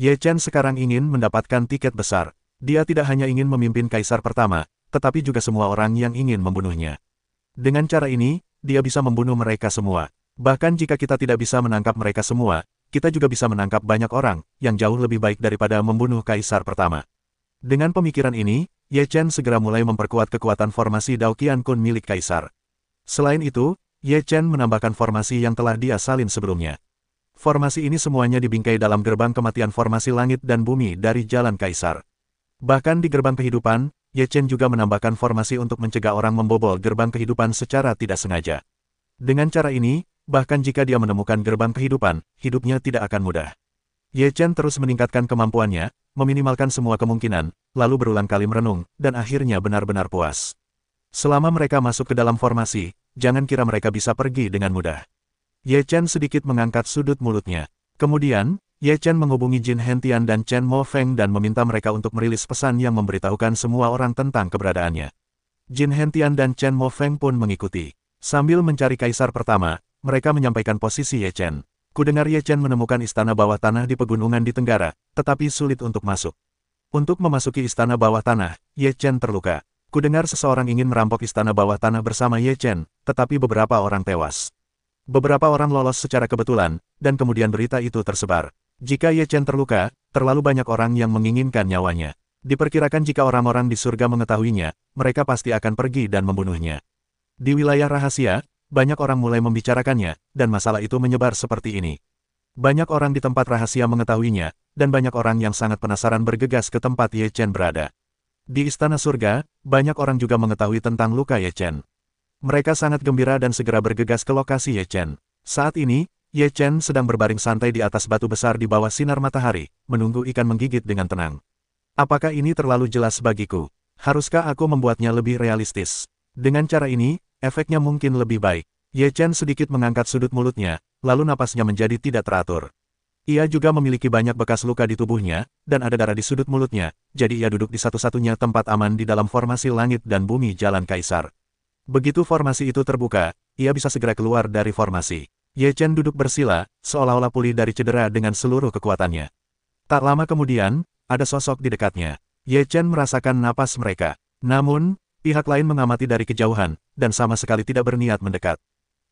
Ye Chen sekarang ingin mendapatkan tiket besar. Dia tidak hanya ingin memimpin kaisar pertama, tetapi juga semua orang yang ingin membunuhnya. Dengan cara ini, dia bisa membunuh mereka semua. Bahkan jika kita tidak bisa menangkap mereka semua, kita juga bisa menangkap banyak orang, yang jauh lebih baik daripada membunuh kaisar pertama. Dengan pemikiran ini, Ye Chen segera mulai memperkuat kekuatan formasi Dao Qian Kun milik kaisar. Selain itu, Ye Chen menambahkan formasi yang telah dia salin sebelumnya. Formasi ini semuanya dibingkai dalam gerbang kematian formasi langit dan bumi dari jalan kaisar. Bahkan di gerbang kehidupan, Ye Chen juga menambahkan formasi untuk mencegah orang membobol gerbang kehidupan secara tidak sengaja. Dengan cara ini, bahkan jika dia menemukan gerbang kehidupan, hidupnya tidak akan mudah. Ye Chen terus meningkatkan kemampuannya, meminimalkan semua kemungkinan, lalu berulang kali merenung, dan akhirnya benar-benar puas. Selama mereka masuk ke dalam formasi, jangan kira mereka bisa pergi dengan mudah. Ye Chen sedikit mengangkat sudut mulutnya. Kemudian, Ye Chen menghubungi Jin Hentian dan Chen Mo Feng dan meminta mereka untuk merilis pesan yang memberitahukan semua orang tentang keberadaannya. Jin Hentian dan Chen Mo Feng pun mengikuti. Sambil mencari kaisar pertama, mereka menyampaikan posisi Ye Chen. Kudengar Ye Chen menemukan istana bawah tanah di pegunungan di tenggara, tetapi sulit untuk masuk. Untuk memasuki istana bawah tanah, Ye Chen terluka. Kudengar seseorang ingin merampok istana bawah tanah bersama Ye Chen, tetapi beberapa orang tewas. Beberapa orang lolos secara kebetulan, dan kemudian berita itu tersebar. Jika Ye Chen terluka, terlalu banyak orang yang menginginkan nyawanya. Diperkirakan jika orang-orang di surga mengetahuinya, mereka pasti akan pergi dan membunuhnya. Di wilayah rahasia, banyak orang mulai membicarakannya, dan masalah itu menyebar seperti ini. Banyak orang di tempat rahasia mengetahuinya, dan banyak orang yang sangat penasaran bergegas ke tempat Ye Chen berada. Di istana surga, banyak orang juga mengetahui tentang luka Ye Chen. Mereka sangat gembira dan segera bergegas ke lokasi Ye Chen. Saat ini, Ye Chen sedang berbaring santai di atas batu besar di bawah sinar matahari, menunggu ikan menggigit dengan tenang. Apakah ini terlalu jelas bagiku? Haruskah aku membuatnya lebih realistis? Dengan cara ini, efeknya mungkin lebih baik. Ye Chen sedikit mengangkat sudut mulutnya, lalu napasnya menjadi tidak teratur. Ia juga memiliki banyak bekas luka di tubuhnya, dan ada darah di sudut mulutnya, jadi ia duduk di satu-satunya tempat aman di dalam formasi langit dan bumi jalan kaisar. Begitu formasi itu terbuka, ia bisa segera keluar dari formasi. Ye Chen duduk bersila, seolah-olah pulih dari cedera dengan seluruh kekuatannya. Tak lama kemudian, ada sosok di dekatnya. Ye Chen merasakan napas mereka. Namun, pihak lain mengamati dari kejauhan, dan sama sekali tidak berniat mendekat.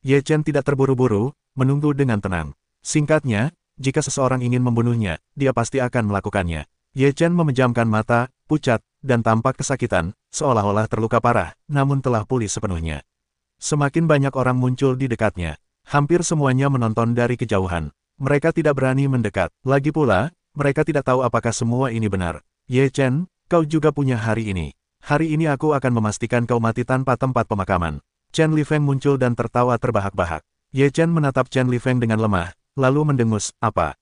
Ye Chen tidak terburu-buru, menunggu dengan tenang. Singkatnya, jika seseorang ingin membunuhnya, dia pasti akan melakukannya. Ye Chen memejamkan mata, pucat, dan tampak kesakitan, seolah-olah terluka parah, namun telah pulih sepenuhnya. Semakin banyak orang muncul di dekatnya. Hampir semuanya menonton dari kejauhan. Mereka tidak berani mendekat. Lagi pula, mereka tidak tahu apakah semua ini benar. Ye Chen, kau juga punya hari ini. Hari ini aku akan memastikan kau mati tanpa tempat pemakaman. Chen Lifeng muncul dan tertawa terbahak-bahak. Ye Chen menatap Chen Lifeng dengan lemah, lalu mendengus, apa?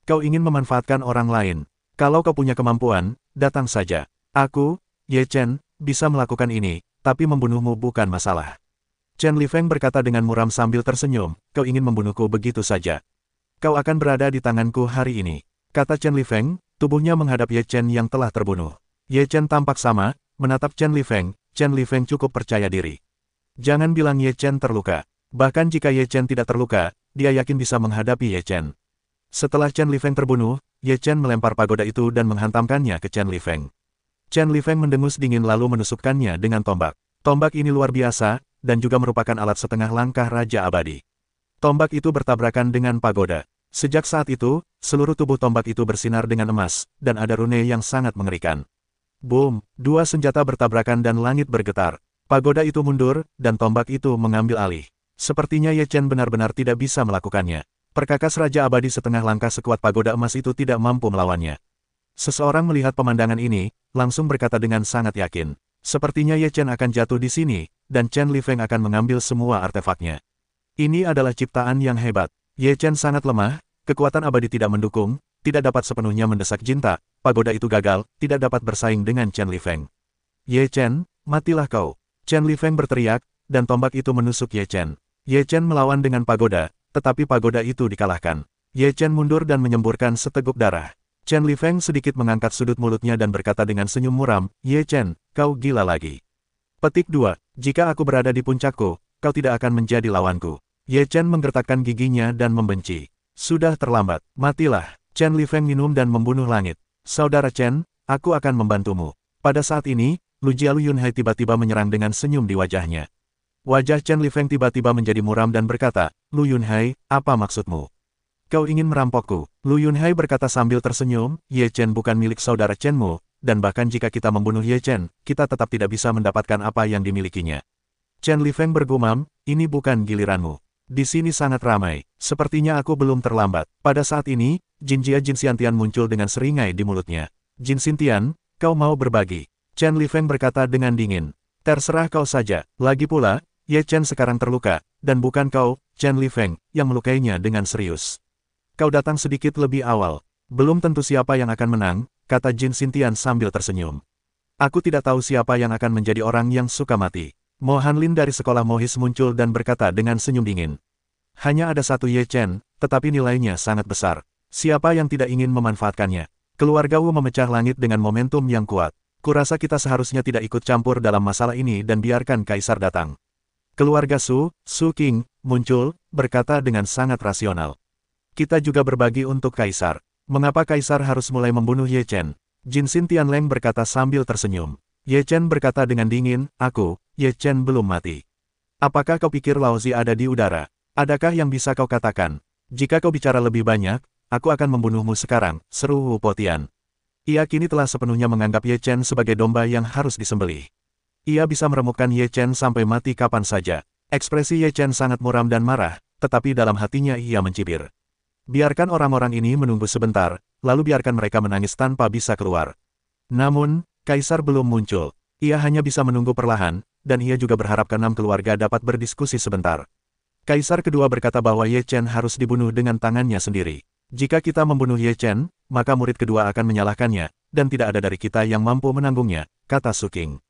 Kau ingin memanfaatkan orang lain. Kalau kau punya kemampuan, datang saja. Aku, Ye Chen, bisa melakukan ini, tapi membunuhmu bukan masalah. Chen Lifeng berkata dengan muram sambil tersenyum, kau ingin membunuhku begitu saja. Kau akan berada di tanganku hari ini. Kata Chen Lifeng, tubuhnya menghadap Ye Chen yang telah terbunuh. Ye Chen tampak sama, menatap Chen Lifeng cukup percaya diri. Jangan bilang Ye Chen terluka. Bahkan jika Ye Chen tidak terluka, dia yakin bisa menghadapi Ye Chen. Setelah Chen Lifeng terbunuh, Ye Chen melempar pagoda itu dan menghantamkannya ke Chen Lifeng. Chen Lifeng mendengus dingin lalu menusukkannya dengan tombak. Tombak ini luar biasa, dan juga merupakan alat setengah langkah Raja Abadi. Tombak itu bertabrakan dengan pagoda. Sejak saat itu, seluruh tubuh tombak itu bersinar dengan emas, dan ada rune yang sangat mengerikan. Boom, dua senjata bertabrakan dan langit bergetar. Pagoda itu mundur, dan tombak itu mengambil alih. Sepertinya Ye Chen benar-benar tidak bisa melakukannya. Perkakas Raja Abadi setengah langkah sekuat pagoda emas itu tidak mampu melawannya. Seseorang melihat pemandangan ini, langsung berkata dengan sangat yakin. Sepertinya Ye Chen akan jatuh di sini, dan Chen Lifeng akan mengambil semua artefaknya. Ini adalah ciptaan yang hebat. Ye Chen sangat lemah, kekuatan abadi tidak mendukung, tidak dapat sepenuhnya mendesak Jinta, pagoda itu gagal, tidak dapat bersaing dengan Chen Lifeng. Ye Chen, matilah kau. Chen Lifeng berteriak, dan tombak itu menusuk Ye Chen. Ye Chen melawan dengan pagoda, tetapi pagoda itu dikalahkan. Ye Chen mundur dan menyemburkan seteguk darah. Chen Lifeng sedikit mengangkat sudut mulutnya dan berkata dengan senyum muram, Ye Chen, kau gila lagi. Petik 2. Jika aku berada di puncakku, kau tidak akan menjadi lawanku. Ye Chen menggertakkan giginya dan membenci. Sudah terlambat, matilah. Chen Lifeng minum dan membunuh langit. Saudara Chen, aku akan membantumu. Pada saat ini, Lu Yunhai tiba-tiba menyerang dengan senyum di wajahnya. Wajah Chen Lifeng tiba-tiba menjadi muram dan berkata, Lu Yunhai, apa maksudmu? Kau ingin merampokku? Lu Yunhai berkata sambil tersenyum, Ye Chen bukan milik saudara Chenmu, dan bahkan jika kita membunuh Ye Chen, kita tetap tidak bisa mendapatkan apa yang dimilikinya. Chen Lifeng bergumam, ini bukan giliranmu. Di sini sangat ramai, sepertinya aku belum terlambat. Pada saat ini, Jin Xintian muncul dengan seringai di mulutnya. Jin Xintian, kau mau berbagi? Chen Lifeng berkata dengan dingin. Terserah kau saja, lagi pula, Ye Chen sekarang terluka, dan bukan kau, Chen Lifeng, yang melukainya dengan serius. Kau datang sedikit lebih awal. Belum tentu siapa yang akan menang, kata Jin Xintian sambil tersenyum. Aku tidak tahu siapa yang akan menjadi orang yang suka mati. Mo Hanlin dari sekolah Mohis muncul dan berkata dengan senyum dingin. Hanya ada satu Ye Chen, tetapi nilainya sangat besar. Siapa yang tidak ingin memanfaatkannya? Keluarga Wu memecah langit dengan momentum yang kuat. Kurasa kita seharusnya tidak ikut campur dalam masalah ini dan biarkan Kaisar datang. Keluarga Su King, muncul, berkata dengan sangat rasional. Kita juga berbagi untuk Kaisar. Mengapa Kaisar harus mulai membunuh Ye Chen? Jin Xintian Leng berkata sambil tersenyum. Ye Chen berkata dengan dingin, Ye Chen belum mati. Apakah kau pikir Laozi ada di udara? Adakah yang bisa kau katakan? Jika kau bicara lebih banyak, aku akan membunuhmu sekarang, seru Wu Potian. Ia kini telah sepenuhnya menganggap Ye Chen sebagai domba yang harus disembelih. Ia bisa meremukkan Ye Chen sampai mati kapan saja. Ekspresi Ye Chen sangat muram dan marah, tetapi dalam hatinya ia mencibir. Biarkan orang-orang ini menunggu sebentar, lalu biarkan mereka menangis tanpa bisa keluar. Namun, Kaisar belum muncul. Ia hanya bisa menunggu perlahan, dan ia juga berharap keenam keluarga dapat berdiskusi sebentar. Kaisar kedua berkata bahwa Ye Chen harus dibunuh dengan tangannya sendiri. Jika kita membunuh Ye Chen, maka murid kedua akan menyalahkannya, dan tidak ada dari kita yang mampu menanggungnya, kata Su King.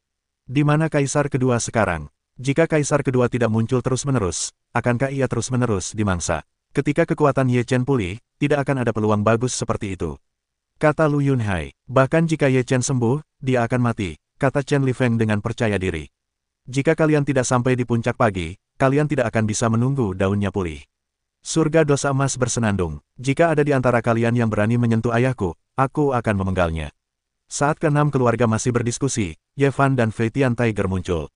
Di mana Kaisar kedua sekarang? Jika Kaisar kedua tidak muncul terus-menerus, akankah ia terus-menerus dimangsa? Ketika kekuatan Ye Chen pulih, tidak akan ada peluang bagus seperti itu. Kata Lu Yunhai, bahkan jika Ye Chen sembuh, dia akan mati, kata Chen Lifeng dengan percaya diri. Jika kalian tidak sampai di puncak pagi, kalian tidak akan bisa menunggu daunnya pulih. Surga dosa emas bersenandung, jika ada di antara kalian yang berani menyentuh ayahku, aku akan memenggalnya. Saat keenam keluarga masih berdiskusi, Ye Fan dan Fei Tian Tiger muncul.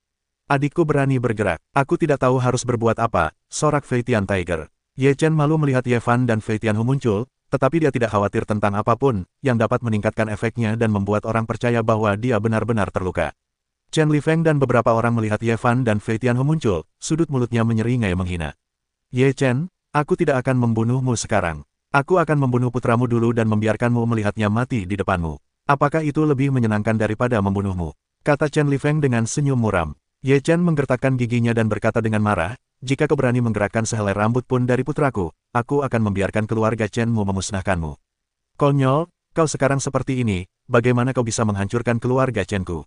Adikku berani bergerak, aku tidak tahu harus berbuat apa, sorak Fei Tian Tiger. Ye Chen malu melihat Ye Fan dan Fei Tianhu muncul, tetapi dia tidak khawatir tentang apapun, yang dapat meningkatkan efeknya dan membuat orang percaya bahwa dia benar-benar terluka. Chen Lifeng dan beberapa orang melihat Ye Fan dan Fei Tianhu muncul, sudut mulutnya menyeringai menghina. Ye Chen, aku tidak akan membunuhmu sekarang. Aku akan membunuh putramu dulu dan membiarkanmu melihatnya mati di depanmu. Apakah itu lebih menyenangkan daripada membunuhmu? Kata Chen Lifeng dengan senyum muram. Ye Chen menggertakkan giginya dan berkata dengan marah, jika kau berani menggerakkan sehelai rambut pun dari putraku, aku akan membiarkan keluarga Chenmu memusnahkanmu. Konyol, kau sekarang seperti ini, bagaimana kau bisa menghancurkan keluarga Chenku?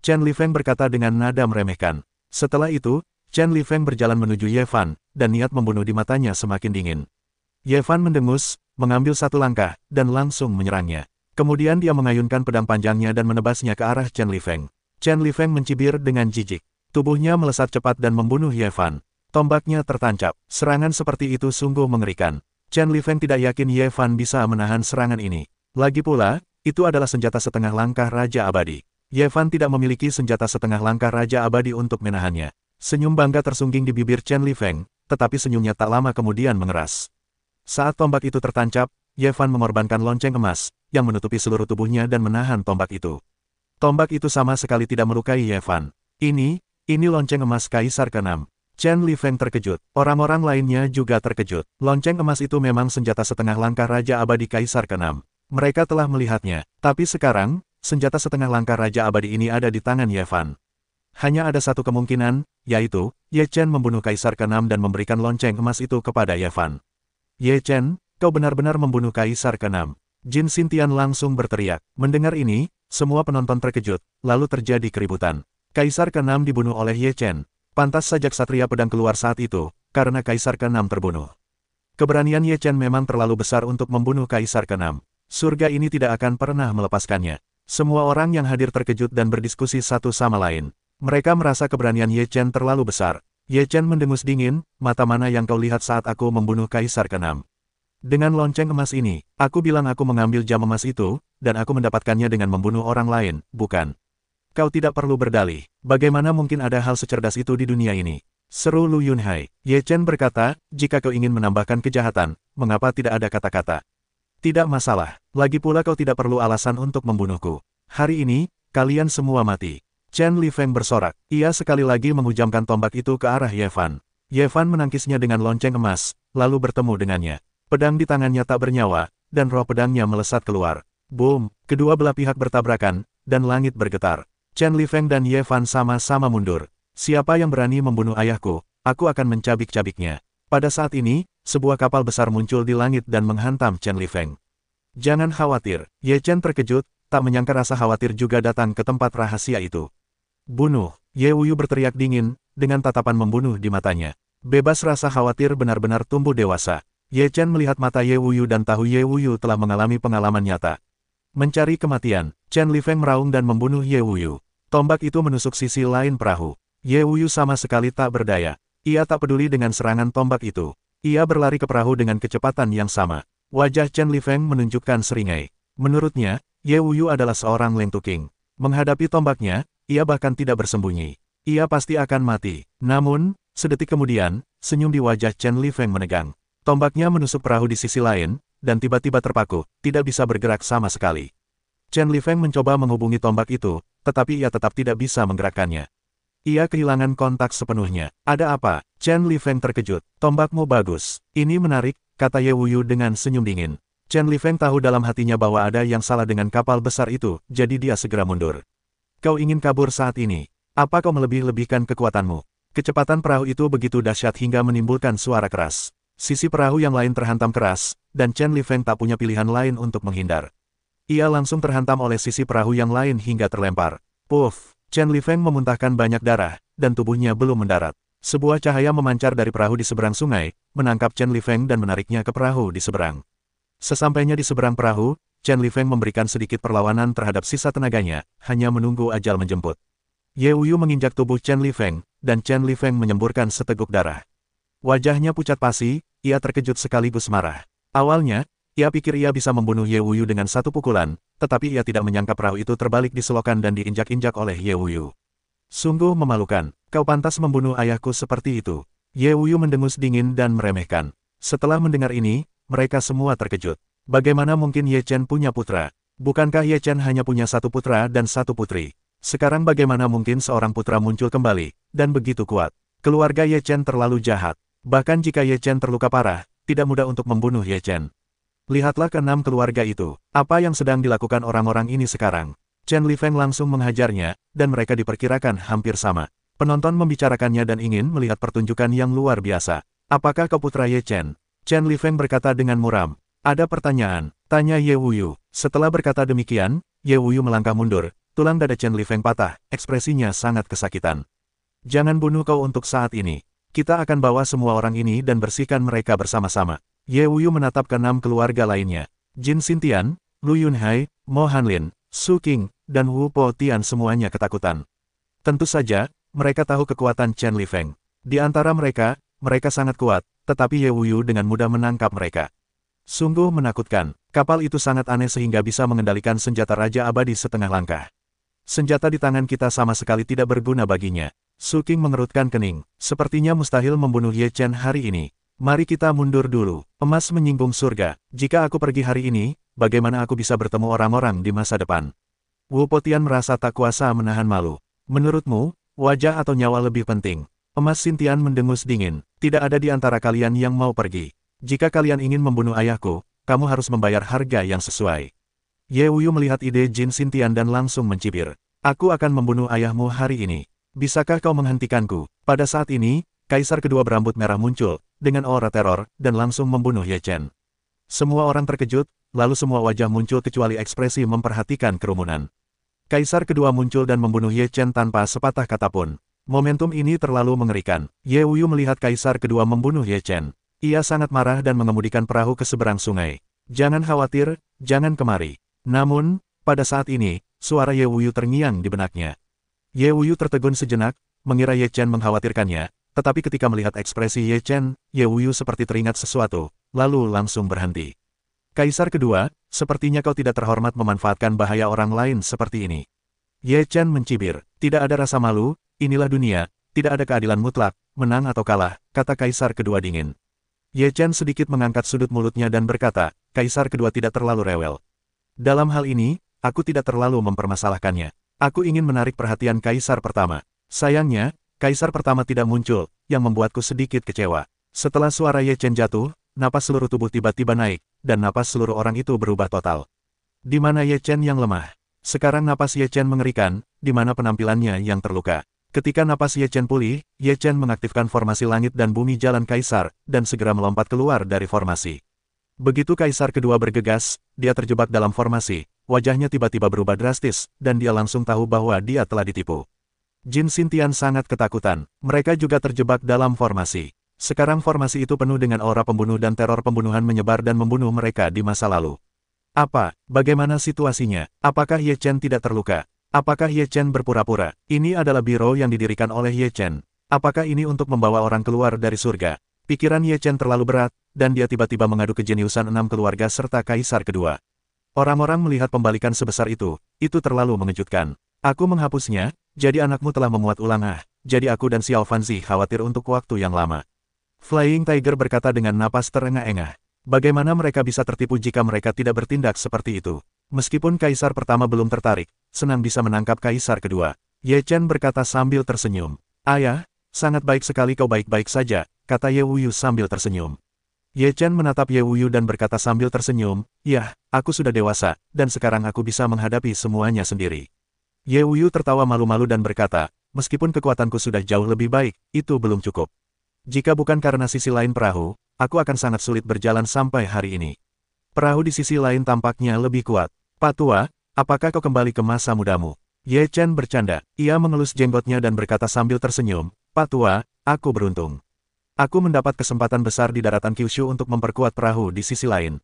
Chen Lifeng berkata dengan nada meremehkan. Setelah itu, Chen Lifeng berjalan menuju Ye Fan, dan niat membunuh di matanya semakin dingin. Ye Fan mendengus, mengambil satu langkah, dan langsung menyerangnya. Kemudian dia mengayunkan pedang panjangnya dan menebasnya ke arah Chen Lifeng. Chen Lifeng mencibir dengan jijik. Tubuhnya melesat cepat dan membunuh Ye Fan. Tombaknya tertancap. Serangan seperti itu sungguh mengerikan. Chen Lifeng tidak yakin Ye Fan bisa menahan serangan ini. Lagi pula, itu adalah senjata setengah langkah Raja Abadi. Ye Fan tidak memiliki senjata setengah langkah Raja Abadi untuk menahannya. Senyum bangga tersungging di bibir Chen Lifeng, tetapi senyumnya tak lama kemudian mengeras. Saat tombak itu tertancap, Ye Fan mengorbankan lonceng emas, yang menutupi seluruh tubuhnya dan menahan tombak itu. Tombak itu sama sekali tidak melukai Ye Fan. Ini lonceng emas Kaisar ke-6. Chen Lifeng terkejut. Orang-orang lainnya juga terkejut. Lonceng emas itu memang senjata setengah langkah Raja Abadi Kaisar ke-6. Mereka telah melihatnya. Tapi sekarang, senjata setengah langkah Raja Abadi ini ada di tangan Ye Fan. Hanya ada satu kemungkinan, yaitu, Ye Chen membunuh Kaisar ke-6 dan memberikan lonceng emas itu kepada Ye Fan. Ye Chen, kau benar-benar membunuh Kaisar ke-6. Jin Xintian langsung berteriak. Mendengar ini, semua penonton terkejut, lalu terjadi keributan. Kaisar ke-6 dibunuh oleh Ye Chen. Pantas saja Ksatria Pedang keluar saat itu, karena Kaisar ke-6 terbunuh. Keberanian Ye Chen memang terlalu besar untuk membunuh Kaisar ke-6. Surga ini tidak akan pernah melepaskannya. Semua orang yang hadir terkejut dan berdiskusi satu sama lain. Mereka merasa keberanian Ye Chen terlalu besar. Ye Chen mendengus dingin, mata mana yang kau lihat saat aku membunuh Kaisar ke-6? Dengan lonceng emas ini, aku bilang aku mengambil jam emas itu, dan aku mendapatkannya dengan membunuh orang lain, bukan? Kau tidak perlu berdalih. Bagaimana mungkin ada hal secerdas itu di dunia ini? Seru Lu Yunhai. Ye Chen berkata, jika kau ingin menambahkan kejahatan, mengapa tidak ada kata-kata? Tidak masalah. Lagi pula kau tidak perlu alasan untuk membunuhku. Hari ini, kalian semua mati. Chen Lifeng bersorak. Ia sekali lagi menghujamkan tombak itu ke arah Ye Fan. Ye Fan menangkisnya dengan lonceng emas, lalu bertemu dengannya. Pedang di tangannya tak bernyawa, dan roh pedangnya melesat keluar. Boom! Kedua belah pihak bertabrakan, dan langit bergetar. Chen Lifeng dan Ye Fan sama-sama mundur. Siapa yang berani membunuh ayahku, aku akan mencabik-cabiknya. Pada saat ini, sebuah kapal besar muncul di langit dan menghantam Chen Lifeng. Jangan khawatir, Ye Chen terkejut, tak menyangka rasa khawatir juga datang ke tempat rahasia itu. Bunuh, Ye Wuyu berteriak dingin, dengan tatapan membunuh di matanya. Bebas rasa khawatir benar-benar tumbuh dewasa. Ye Chen melihat mata Ye Wuyu dan tahu Ye Wuyu telah mengalami pengalaman nyata. Mencari kematian, Chen Lifeng meraung dan membunuh Ye Wuyu. Tombak itu menusuk sisi lain perahu. Ye Wuyu sama sekali tak berdaya. Ia tak peduli dengan serangan tombak itu. Ia berlari ke perahu dengan kecepatan yang sama. Wajah Chen Lifeng menunjukkan seringai. Menurutnya, Ye Wuyu adalah seorang lentuking. Menghadapi tombaknya, ia bahkan tidak bersembunyi. Ia pasti akan mati. Namun, sedetik kemudian, senyum di wajah Chen Lifeng menegang. Tombaknya menusuk perahu di sisi lain, dan tiba-tiba terpaku, tidak bisa bergerak sama sekali. Chen Lifeng mencoba menghubungi tombak itu, tetapi ia tetap tidak bisa menggerakkannya. Ia kehilangan kontak sepenuhnya. Ada apa? Chen Lifeng terkejut. Tombakmu bagus. Ini menarik, kata Ye Wuyu dengan senyum dingin. Chen Lifeng tahu dalam hatinya bahwa ada yang salah dengan kapal besar itu, jadi dia segera mundur. Kau ingin kabur saat ini? Apa kau melebih-lebihkan kekuatanmu? Kecepatan perahu itu begitu dahsyat hingga menimbulkan suara keras. Sisi perahu yang lain terhantam keras, dan Chen Lifeng tak punya pilihan lain untuk menghindar. Ia langsung terhantam oleh sisi perahu yang lain hingga terlempar. Puff! Chen Lifeng memuntahkan banyak darah, dan tubuhnya belum mendarat. Sebuah cahaya memancar dari perahu di seberang sungai, menangkap Chen Lifeng dan menariknya ke perahu di seberang. Sesampainya di seberang perahu, Chen Lifeng memberikan sedikit perlawanan terhadap sisa tenaganya, hanya menunggu ajal menjemput. Ye Wuyu menginjak tubuh Chen Lifeng, dan Chen Lifeng menyemburkan seteguk darah. Wajahnya pucat pasi, ia terkejut sekaligus marah. Awalnya, ia pikir ia bisa membunuh Ye Wuyu dengan satu pukulan, tetapi ia tidak menyangka perahu itu terbalik di selokan dan diinjak-injak oleh Ye Wuyu. Sungguh memalukan, kau pantas membunuh ayahku seperti itu. Ye Wuyu mendengus dingin dan meremehkan. Setelah mendengar ini, mereka semua terkejut. Bagaimana mungkin Ye Chen punya putra? Bukankah Ye Chen hanya punya satu putra dan satu putri? Sekarang bagaimana mungkin seorang putra muncul kembali, dan begitu kuat? Keluarga Ye Chen terlalu jahat. Bahkan jika Ye Chen terluka parah, tidak mudah untuk membunuh Ye Chen. Lihatlah keenam keluarga itu. Apa yang sedang dilakukan orang-orang ini sekarang? Chen Lifeng langsung menghajarnya, dan mereka diperkirakan hampir sama. Penonton membicarakannya dan ingin melihat pertunjukan yang luar biasa. Apakah kau putra Ye Chen? Chen Lifeng berkata dengan muram. Ada pertanyaan, tanya Ye Wuyu. Setelah berkata demikian, Ye Wuyu melangkah mundur. Tulang dada Chen Lifeng patah, ekspresinya sangat kesakitan. Jangan bunuh kau untuk saat ini. Kita akan bawa semua orang ini dan bersihkan mereka bersama-sama. Ye Wuyu menatap ke 6 keluarga lainnya. Jin Xintian, Lu Yunhai, Mo Hanlin, Su Qing, dan Wu Po Tian semuanya ketakutan. Tentu saja, mereka tahu kekuatan Chen Lifeng. Di antara mereka, mereka sangat kuat, tetapi Ye Wuyu dengan mudah menangkap mereka. Sungguh menakutkan, kapal itu sangat aneh sehingga bisa mengendalikan senjata Raja Abadi setengah langkah. Senjata di tangan kita sama sekali tidak berguna baginya. Su Qing mengerutkan kening. Sepertinya mustahil membunuh Ye Chen hari ini. Mari kita mundur dulu. Emas menyinggung surga. Jika aku pergi hari ini, bagaimana aku bisa bertemu orang-orang di masa depan? Wu Po Tian merasa tak kuasa menahan malu. Menurutmu, wajah atau nyawa lebih penting? Emas Xintian mendengus dingin. Tidak ada di antara kalian yang mau pergi. Jika kalian ingin membunuh ayahku, kamu harus membayar harga yang sesuai. Ye Wuyu melihat ide Jin Xintian dan langsung mencibir. Aku akan membunuh ayahmu hari ini. Bisakah kau menghentikanku? Pada saat ini, Kaisar kedua berambut merah muncul, dengan aura teror, dan langsung membunuh Ye Chen. Semua orang terkejut, lalu semua wajah muncul kecuali ekspresi memperhatikan kerumunan. Kaisar kedua muncul dan membunuh Ye Chen tanpa sepatah kata pun. Momentum ini terlalu mengerikan. Ye Wuyu melihat Kaisar kedua membunuh Ye Chen. Ia sangat marah dan mengemudikan perahu ke seberang sungai. Jangan khawatir, jangan kemari. Namun, pada saat ini, suara Ye Wuyu terngiang di benaknya. Ye Wuyu tertegun sejenak, mengira Ye Chen mengkhawatirkannya, tetapi ketika melihat ekspresi Ye Chen, Ye Wuyu seperti teringat sesuatu, lalu langsung berhenti. Kaisar kedua, sepertinya kau tidak terhormat memanfaatkan bahaya orang lain seperti ini. Ye Chen mencibir, tidak ada rasa malu, inilah dunia, tidak ada keadilan mutlak, menang atau kalah, kata Kaisar kedua dingin. Ye Chen sedikit mengangkat sudut mulutnya dan berkata, Kaisar kedua tidak terlalu rewel. Dalam hal ini, aku tidak terlalu mempermasalahkannya. Aku ingin menarik perhatian Kaisar pertama. Sayangnya, Kaisar pertama tidak muncul, yang membuatku sedikit kecewa. Setelah suara Ye Chen jatuh, napas seluruh tubuh tiba-tiba naik, dan napas seluruh orang itu berubah total. Di mana Ye Chen yang lemah? Sekarang napas Ye Chen mengerikan, di mana penampilannya yang terluka. Ketika napas Ye Chen pulih, Ye Chen mengaktifkan formasi langit dan bumi jalan Kaisar, dan segera melompat keluar dari formasi. Begitu Kaisar kedua bergegas, dia terjebak dalam formasi, wajahnya tiba-tiba berubah drastis, dan dia langsung tahu bahwa dia telah ditipu. Jin Xintian sangat ketakutan, mereka juga terjebak dalam formasi. Sekarang formasi itu penuh dengan aura pembunuh dan teror pembunuhan menyebar dan membunuh mereka di masa lalu. Apa? Bagaimana situasinya? Apakah Ye Chen tidak terluka? Apakah Ye Chen berpura-pura? Ini adalah biro yang didirikan oleh Ye Chen. Apakah ini untuk membawa orang keluar dari surga? Pikiran Ye Chen terlalu berat, dan dia tiba-tiba mengadu kejeniusan 6 keluarga serta Kaisar kedua. Orang-orang melihat pembalikan sebesar itu terlalu mengejutkan. Aku menghapusnya, jadi anakmu telah memuat ulang jadi aku dan Xiao Fanzi khawatir untuk waktu yang lama. Flying Tiger berkata dengan napas terengah-engah. Bagaimana mereka bisa tertipu jika mereka tidak bertindak seperti itu? Meskipun Kaisar pertama belum tertarik, senang bisa menangkap Kaisar kedua. Ye Chen berkata sambil tersenyum. Ayah, sangat baik sekali kau baik-baik saja, kata Ye Wuyu sambil tersenyum. Ye Chen menatap Ye Wuyu dan berkata sambil tersenyum, yah, aku sudah dewasa, dan sekarang aku bisa menghadapi semuanya sendiri. Ye Wuyu tertawa malu-malu dan berkata, meskipun kekuatanku sudah jauh lebih baik, itu belum cukup. Jika bukan karena sisi lain perahu, aku akan sangat sulit berjalan sampai hari ini. Perahu di sisi lain tampaknya lebih kuat. Pak Tua, apakah kau kembali ke masa mudamu? Ye Chen bercanda. Ia mengelus jenggotnya dan berkata sambil tersenyum, Pak Tua, aku beruntung. Aku mendapat kesempatan besar di daratan Kyushu untuk memperkuat perahu di sisi lain.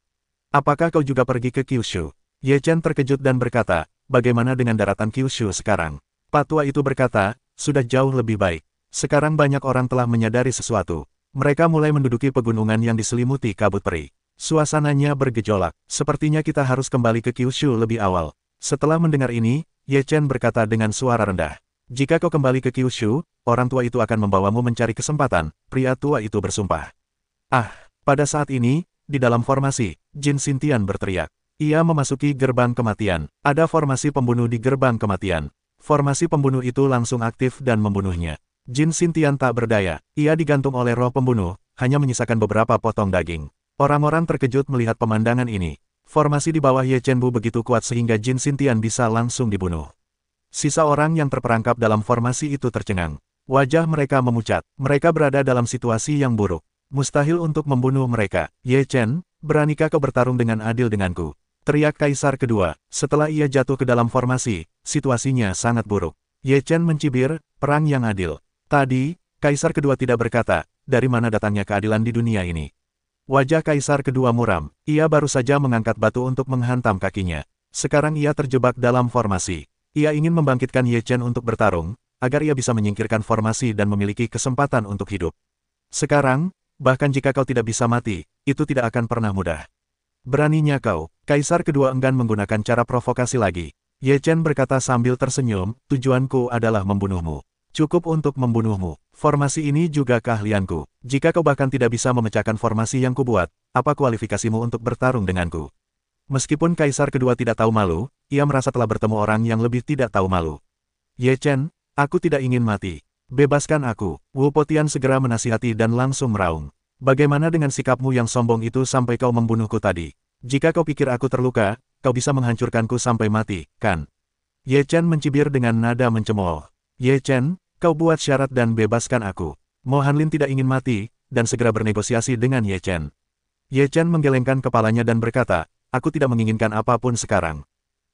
Apakah kau juga pergi ke Kyushu? Ye Chen terkejut dan berkata, bagaimana dengan daratan Kyushu sekarang? Pak Tua itu berkata, sudah jauh lebih baik. Sekarang banyak orang telah menyadari sesuatu. Mereka mulai menduduki pegunungan yang diselimuti kabut peri. Suasananya bergejolak. Sepertinya kita harus kembali ke Kyushu lebih awal. Setelah mendengar ini, Ye Chen berkata dengan suara rendah. Jika kau kembali ke Kyushu, orang tua itu akan membawamu mencari kesempatan, pria tua itu bersumpah. Pada saat ini, di dalam formasi, Jin Xintian berteriak. Ia memasuki gerbang kematian. Ada formasi pembunuh di gerbang kematian. Formasi pembunuh itu langsung aktif dan membunuhnya. Jin Xintian tak berdaya. Ia digantung oleh roh pembunuh, hanya menyisakan beberapa potong daging. Orang-orang terkejut melihat pemandangan ini. Formasi di bawah Ye Chen Bu begitu kuat sehingga Jin Xintian bisa langsung dibunuh. Sisa orang yang terperangkap dalam formasi itu tercengang. Wajah mereka memucat. Mereka berada dalam situasi yang buruk. Mustahil untuk membunuh mereka. Ye Chen, beranikah kau bertarung dengan adil denganku? Teriak Kaisar kedua. Setelah ia jatuh ke dalam formasi, situasinya sangat buruk. Ye Chen mencibir, perang yang adil. Tadi, Kaisar kedua tidak berkata, dari mana datangnya keadilan di dunia ini. Wajah Kaisar kedua muram. Ia baru saja mengangkat batu untuk menghantam kakinya. Sekarang ia terjebak dalam formasi. Ia ingin membangkitkan Ye Chen untuk bertarung, agar ia bisa menyingkirkan formasi dan memiliki kesempatan untuk hidup. Sekarang, bahkan jika kau tidak bisa mati, itu tidak akan pernah mudah. Beraninya kau. Kaisar kedua enggan menggunakan cara provokasi lagi. Ye Chen berkata sambil tersenyum, tujuanku adalah membunuhmu. Cukup untuk membunuhmu. Formasi ini juga keahlianku. Jika kau bahkan tidak bisa memecahkan formasi yang kubuat, apa kualifikasimu untuk bertarung denganku? Meskipun Kaisar kedua tidak tahu malu, ia merasa telah bertemu orang yang lebih tidak tahu malu. Ye Chen, aku tidak ingin mati. Bebaskan aku. Wu Potian segera menasihati dan langsung meraung. Bagaimana dengan sikapmu yang sombong itu sampai kau membunuhku tadi? Jika kau pikir aku terluka, kau bisa menghancurkanku sampai mati, kan? Ye Chen mencibir dengan nada mencemooh. Ye Chen, kau buat syarat dan bebaskan aku. Mo Hanlin tidak ingin mati, dan segera bernegosiasi dengan Ye Chen. Ye Chen menggelengkan kepalanya dan berkata, aku tidak menginginkan apapun sekarang.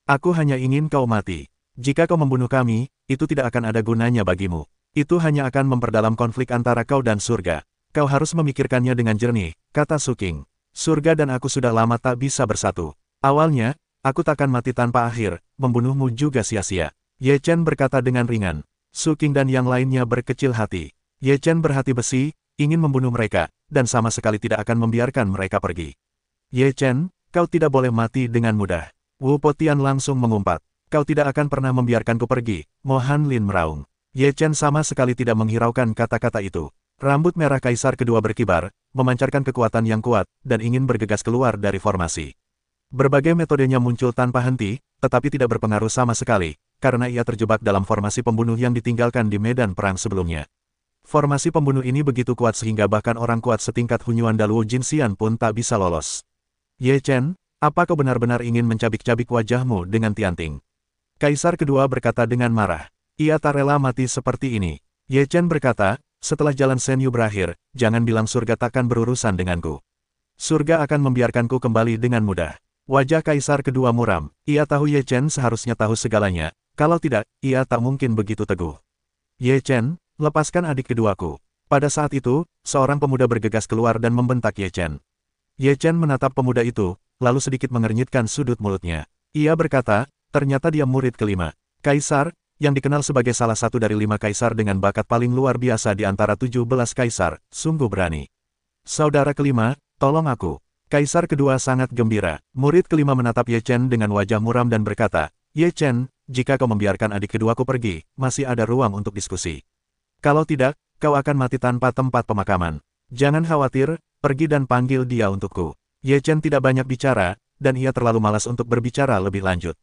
Aku hanya ingin kau mati. Jika kau membunuh kami, itu tidak akan ada gunanya bagimu. Itu hanya akan memperdalam konflik antara kau dan surga. Kau harus memikirkannya dengan jernih, kata Su King. Surga dan aku sudah lama tak bisa bersatu. Awalnya, aku takkan mati tanpa akhir, membunuhmu juga sia-sia. Ye Chen berkata dengan ringan. Su King dan yang lainnya berkecil hati. Ye Chen berhati besi, ingin membunuh mereka, dan sama sekali tidak akan membiarkan mereka pergi. Ye Chen, kau tidak boleh mati dengan mudah. Wu Potian langsung mengumpat. Kau tidak akan pernah membiarkanku pergi, Mo Hanlin meraung. Ye Chen sama sekali tidak menghiraukan kata-kata itu. Rambut merah kaisar kedua berkibar, memancarkan kekuatan yang kuat, dan ingin bergegas keluar dari formasi. Berbagai metodenya muncul tanpa henti, tetapi tidak berpengaruh sama sekali, karena ia terjebak dalam formasi pembunuh yang ditinggalkan di medan perang sebelumnya. Formasi pembunuh ini begitu kuat sehingga bahkan orang kuat setingkat Hunyuan Daluo Jinxian pun tak bisa lolos. Ye Chen, apa kau benar-benar ingin mencabik-cabik wajahmu dengan tianting? Kaisar kedua berkata dengan marah. Ia tak rela mati seperti ini. Ye Chen berkata, setelah jalan Shen Yu berakhir, jangan bilang surga takkan berurusan denganku. Surga akan membiarkanku kembali dengan mudah. Wajah kaisar kedua muram, ia tahu Ye Chen seharusnya tahu segalanya, kalau tidak, ia tak mungkin begitu teguh. Ye Chen, lepaskan adik keduaku. Pada saat itu, seorang pemuda bergegas keluar dan membentak Ye Chen. Ye Chen menatap pemuda itu, lalu sedikit mengernyitkan sudut mulutnya. Ia berkata, ternyata dia murid kelima. Kaisar, yang dikenal sebagai salah satu dari 5 kaisar dengan bakat paling luar biasa di antara 17 kaisar, sungguh berani. Saudara kelima, tolong aku. Kaisar kedua sangat gembira. Murid kelima menatap Ye Chen dengan wajah muram dan berkata, Ye Chen, jika kau membiarkan adik keduaku pergi, masih ada ruang untuk diskusi. Kalau tidak, kau akan mati tanpa tempat pemakaman. Jangan khawatir, pergi dan panggil dia untukku. Ye Chen tidak banyak bicara, dan ia terlalu malas untuk berbicara lebih lanjut.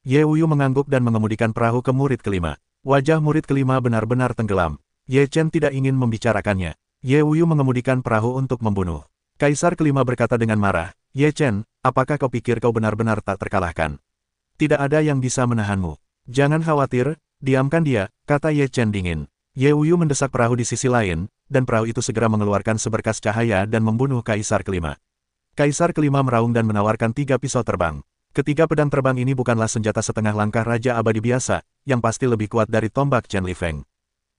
Ye Wuyu mengangguk dan mengemudikan perahu ke murid kelima. Wajah murid kelima benar-benar tenggelam. Ye Chen tidak ingin membicarakannya. Ye Wuyu mengemudikan perahu untuk membunuh. Kaisar kelima berkata dengan marah, Ye Chen, apakah kau pikir kau benar-benar tak terkalahkan? Tidak ada yang bisa menahanmu. Jangan khawatir, diamkan dia, kata Ye Chen dingin. Ye Wuyu mendesak perahu di sisi lain, dan perahu itu segera mengeluarkan seberkas cahaya dan membunuh Kaisar kelima. Kaisar kelima meraung dan menawarkan 3 pisau terbang. Ketiga pedang terbang ini bukanlah senjata setengah langkah Raja Abadi biasa, yang pasti lebih kuat dari tombak Chen Li Feng.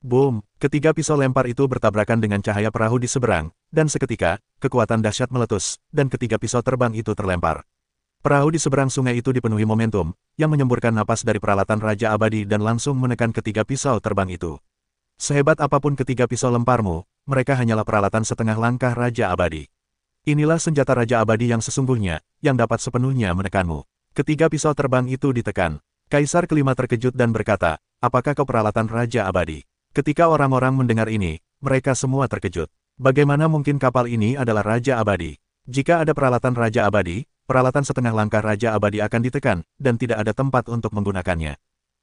Boom! Ketiga pisau lempar itu bertabrakan dengan cahaya perahu di seberang, dan seketika, kekuatan dahsyat meletus, dan ketiga pisau terbang itu terlempar. Perahu di seberang sungai itu dipenuhi momentum, yang menyemburkan napas dari peralatan Raja Abadi dan langsung menekan ketiga pisau terbang itu. Sehebat apapun ketiga pisau lemparmu, mereka hanyalah peralatan setengah langkah Raja Abadi. Inilah senjata Raja Abadi yang sesungguhnya, yang dapat sepenuhnya menekanmu. Ketiga pisau terbang itu ditekan. Kaisar kelima terkejut dan berkata, apakah kau peralatan Raja Abadi? Ketika orang-orang mendengar ini, mereka semua terkejut. Bagaimana mungkin kapal ini adalah Raja Abadi? Jika ada peralatan Raja Abadi, peralatan setengah langkah Raja Abadi akan ditekan, dan tidak ada tempat untuk menggunakannya.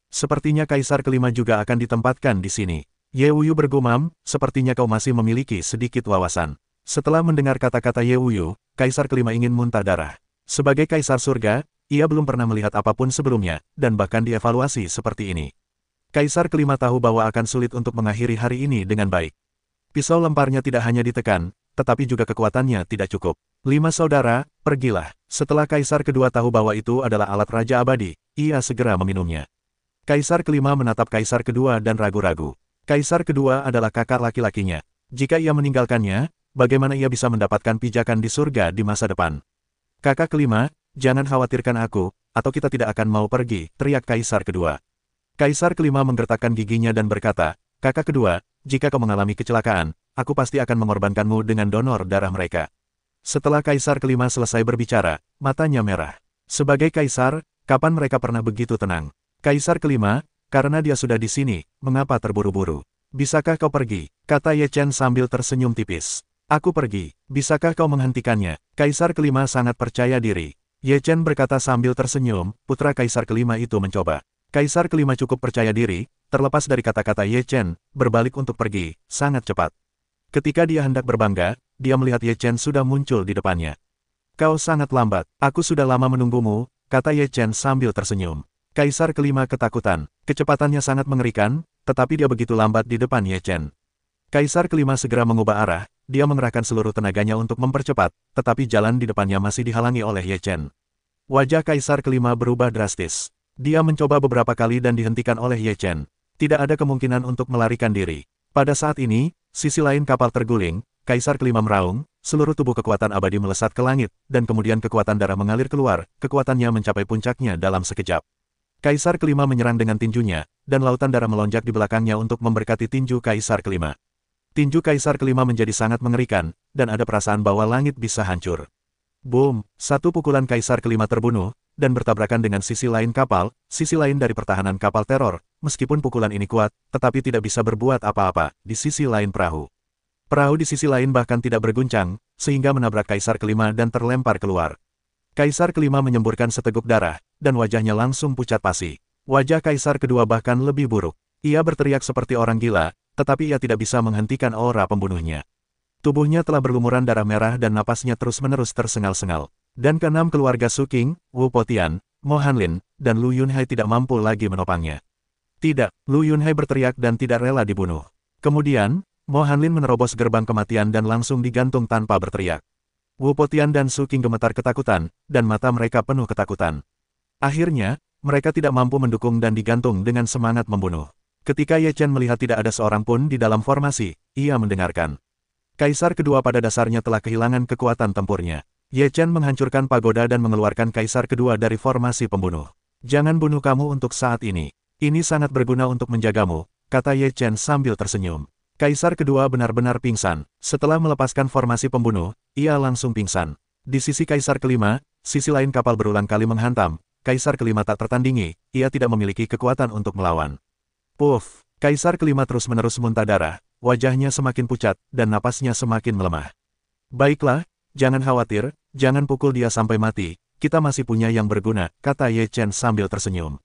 Sepertinya Kaisar kelima juga akan ditempatkan di sini. Ye Wuyu bergumam, sepertinya kau masih memiliki sedikit wawasan. Setelah mendengar kata-kata Ye Wuyu, Kaisar kelima ingin muntah darah. Sebagai Kaisar Surga, ia belum pernah melihat apapun sebelumnya, dan bahkan dievaluasi seperti ini. Kaisar kelima tahu bahwa akan sulit untuk mengakhiri hari ini dengan baik. Pisau lemparnya tidak hanya ditekan, tetapi juga kekuatannya tidak cukup. 5 saudara, pergilah. Setelah Kaisar kedua tahu bahwa itu adalah alat Raja Abadi, ia segera meminumnya. Kaisar kelima menatap Kaisar kedua dan ragu-ragu. Kaisar kedua adalah kakak laki-lakinya. Jika ia meninggalkannya, bagaimana ia bisa mendapatkan pijakan di surga di masa depan? Kakak kelima, jangan khawatirkan aku, atau kita tidak akan mau pergi, teriak Kaisar kedua. Kaisar kelima menggertakkan giginya dan berkata, kakak kedua, jika kau mengalami kecelakaan, aku pasti akan mengorbankanmu dengan donor darah mereka. Setelah Kaisar kelima selesai berbicara, matanya merah. Sebagai Kaisar, kapan mereka pernah begitu tenang? Kaisar kelima, karena dia sudah di sini, mengapa terburu-buru? Bisakah kau pergi? Kata Ye Chen sambil tersenyum tipis. Aku pergi, bisakah kau menghentikannya? Kaisar kelima sangat percaya diri. Ye Chen berkata sambil tersenyum, putra Kaisar kelima itu mencoba. Kaisar kelima cukup percaya diri, terlepas dari kata-kata Ye Chen, berbalik untuk pergi, sangat cepat. Ketika dia hendak berbangga, dia melihat Ye Chen sudah muncul di depannya. Kau sangat lambat, aku sudah lama menunggumu, kata Ye Chen sambil tersenyum. Kaisar kelima ketakutan, kecepatannya sangat mengerikan, tetapi dia begitu lambat di depan Ye Chen. Kaisar kelima segera mengubah arah, dia mengerahkan seluruh tenaganya untuk mempercepat, tetapi jalan di depannya masih dihalangi oleh Ye Chen. Wajah Kaisar kelima berubah drastis. Dia mencoba beberapa kali dan dihentikan oleh Ye Chen. Tidak ada kemungkinan untuk melarikan diri. Pada saat ini, sisi lain kapal terguling, Kaisar kelima meraung, seluruh tubuh kekuatan abadi melesat ke langit, dan kemudian kekuatan darah mengalir keluar, kekuatannya mencapai puncaknya dalam sekejap. Kaisar kelima menyerang dengan tinjunya, dan lautan darah melonjak di belakangnya untuk memberkati tinju Kaisar kelima. Tinju Kaisar kelima menjadi sangat mengerikan, dan ada perasaan bahwa langit bisa hancur. Boom! Satu pukulan Kaisar kelima terbunuh, dan bertabrakan dengan sisi lain kapal, sisi lain dari pertahanan kapal teror. Meskipun pukulan ini kuat, tetapi tidak bisa berbuat apa-apa di sisi lain perahu. Perahu di sisi lain bahkan tidak berguncang, sehingga menabrak Kaisar kelima dan terlempar keluar. Kaisar kelima menyemburkan seteguk darah, dan wajahnya langsung pucat pasi. Wajah Kaisar kedua bahkan lebih buruk. Ia berteriak seperti orang gila, tetapi ia tidak bisa menghentikan aura pembunuhnya. Tubuhnya telah berlumuran darah merah dan napasnya terus-menerus tersengal-sengal. Dan keenam keluarga Su Qing, Wu Potian, Mo Hanlin, dan Lu Yunhai tidak mampu lagi menopangnya. Tidak, Lu Yunhai berteriak dan tidak rela dibunuh. Kemudian, Mo Hanlin menerobos gerbang kematian dan langsung digantung tanpa berteriak. Wu Potian dan Su Qing gemetar ketakutan, dan mata mereka penuh ketakutan. Akhirnya, mereka tidak mampu mendukung dan digantung dengan semangat membunuh. Ketika Ye Chen melihat tidak ada seorang pun di dalam formasi, ia mendengarkan. Kaisar kedua pada dasarnya telah kehilangan kekuatan tempurnya. Ye Chen menghancurkan pagoda dan mengeluarkan Kaisar kedua dari formasi pembunuh. Jangan bunuh kamu untuk saat ini. Ini sangat berguna untuk menjagamu, kata Ye Chen sambil tersenyum. Kaisar kedua benar-benar pingsan. Setelah melepaskan formasi pembunuh, ia langsung pingsan. Di sisi Kaisar kelima, sisi lain kapal berulang kali menghantam. Kaisar kelima tak tertandingi, ia tidak memiliki kekuatan untuk melawan. Puff! Kaisar kelima terus-menerus muntah darah, wajahnya semakin pucat, dan napasnya semakin melemah. Baiklah, jangan khawatir, jangan pukul dia sampai mati, kita masih punya yang berguna, kata Ye Chen sambil tersenyum.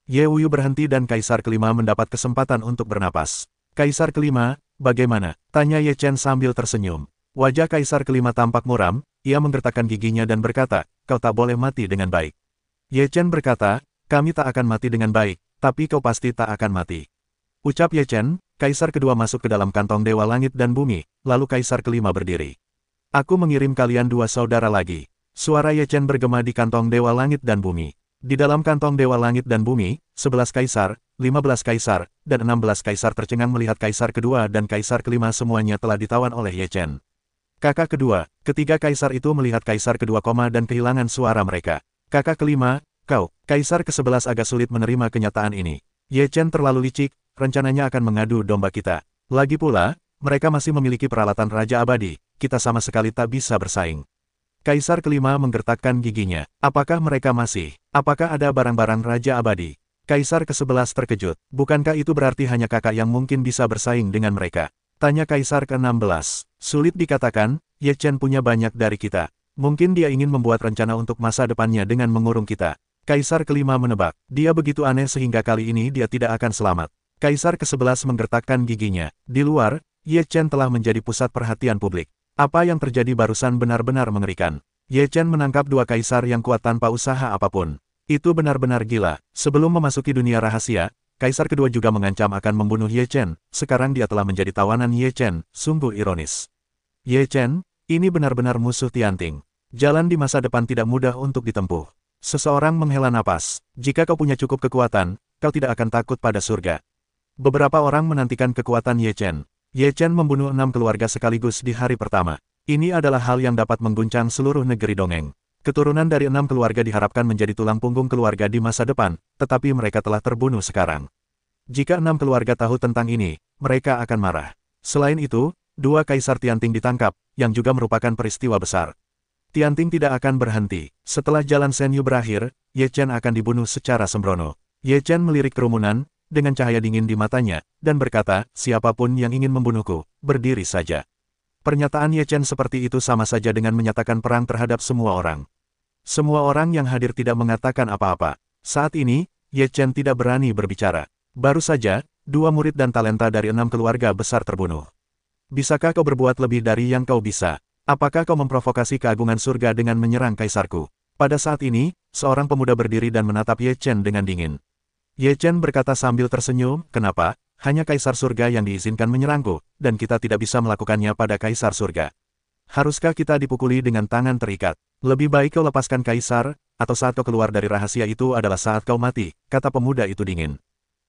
Ye Wuyu berhenti dan Kaisar kelima mendapat kesempatan untuk bernapas. Kaisar kelima, bagaimana? Tanya Ye Chen sambil tersenyum. Wajah Kaisar kelima tampak muram, ia menggertakkan giginya dan berkata, kau tak boleh mati dengan baik. Ye Chen berkata, kami tak akan mati dengan baik. Tapi kau pasti tak akan mati. Ucap Ye Chen, Kaisar kedua masuk ke dalam kantong Dewa Langit dan Bumi, lalu Kaisar kelima berdiri. Aku mengirim kalian dua saudara lagi. Suara Ye Chen bergema di kantong Dewa Langit dan Bumi. Di dalam kantong Dewa Langit dan Bumi, 11 Kaisar, 15 Kaisar, dan 16 Kaisar tercengang melihat Kaisar kedua dan Kaisar kelima semuanya telah ditawan oleh Ye Chen. Kakak kedua, ketiga Kaisar itu melihat Kaisar kedua koma dan kehilangan suara mereka. Kakak kelima, kau, Kaisar ke-11 agak sulit menerima kenyataan ini. Ye Chen terlalu licik, rencananya akan mengadu domba kita. Lagi pula, mereka masih memiliki peralatan Raja Abadi, kita sama sekali tak bisa bersaing. Kaisar kelima menggertakkan giginya. Apakah mereka masih? Apakah ada barang-barang Raja Abadi? Kaisar ke-11 terkejut. Bukankah itu berarti hanya kakak yang mungkin bisa bersaing dengan mereka? Tanya Kaisar ke-16. Sulit dikatakan, Ye Chen punya banyak dari kita. Mungkin dia ingin membuat rencana untuk masa depannya dengan mengurung kita. Kaisar kelima menebak. Dia begitu aneh sehingga kali ini dia tidak akan selamat. Kaisar ke-11 menggertakkan giginya. Di luar, Ye Chen telah menjadi pusat perhatian publik. Apa yang terjadi barusan benar-benar mengerikan. Ye Chen menangkap dua kaisar yang kuat tanpa usaha apapun. Itu benar-benar gila. Sebelum memasuki dunia rahasia, Kaisar kedua juga mengancam akan membunuh Ye Chen. Sekarang dia telah menjadi tawanan Ye Chen. Sungguh ironis. Ye Chen, ini benar-benar musuh Tianting. Jalan di masa depan tidak mudah untuk ditempuh. Seseorang menghela napas. Jika kau punya cukup kekuatan, kau tidak akan takut pada surga. Beberapa orang menantikan kekuatan Ye Chen. Ye Chen membunuh 6 keluarga sekaligus di hari pertama. Ini adalah hal yang dapat mengguncang seluruh negeri dongeng. Keturunan dari 6 keluarga diharapkan menjadi tulang punggung keluarga di masa depan, tetapi mereka telah terbunuh sekarang. Jika 6 keluarga tahu tentang ini, mereka akan marah. Selain itu, 2 Kaisar Tianting ditangkap, yang juga merupakan peristiwa besar. Tianting tidak akan berhenti. Setelah jalan Shen Yu berakhir, Ye Chen akan dibunuh secara sembrono. Ye Chen melirik kerumunan, dengan cahaya dingin di matanya, dan berkata, siapapun yang ingin membunuhku, berdiri saja. Pernyataan Ye Chen seperti itu sama saja dengan menyatakan perang terhadap semua orang. Semua orang yang hadir tidak mengatakan apa-apa. Saat ini, Ye Chen tidak berani berbicara. Baru saja, 2 murid dan talenta dari 6 keluarga besar terbunuh. Bisakah kau berbuat lebih dari yang kau bisa? Apakah kau memprovokasi keagungan surga dengan menyerang kaisarku? Pada saat ini, seorang pemuda berdiri dan menatap Ye Chen dengan dingin. Ye Chen berkata sambil tersenyum, kenapa? Hanya kaisar surga yang diizinkan menyerangku, dan kita tidak bisa melakukannya pada kaisar surga. Haruskah kita dipukuli dengan tangan terikat? Lebih baik kau lepaskan kaisar, atau saat kau keluar dari rahasia itu adalah saat kau mati, kata pemuda itu dingin.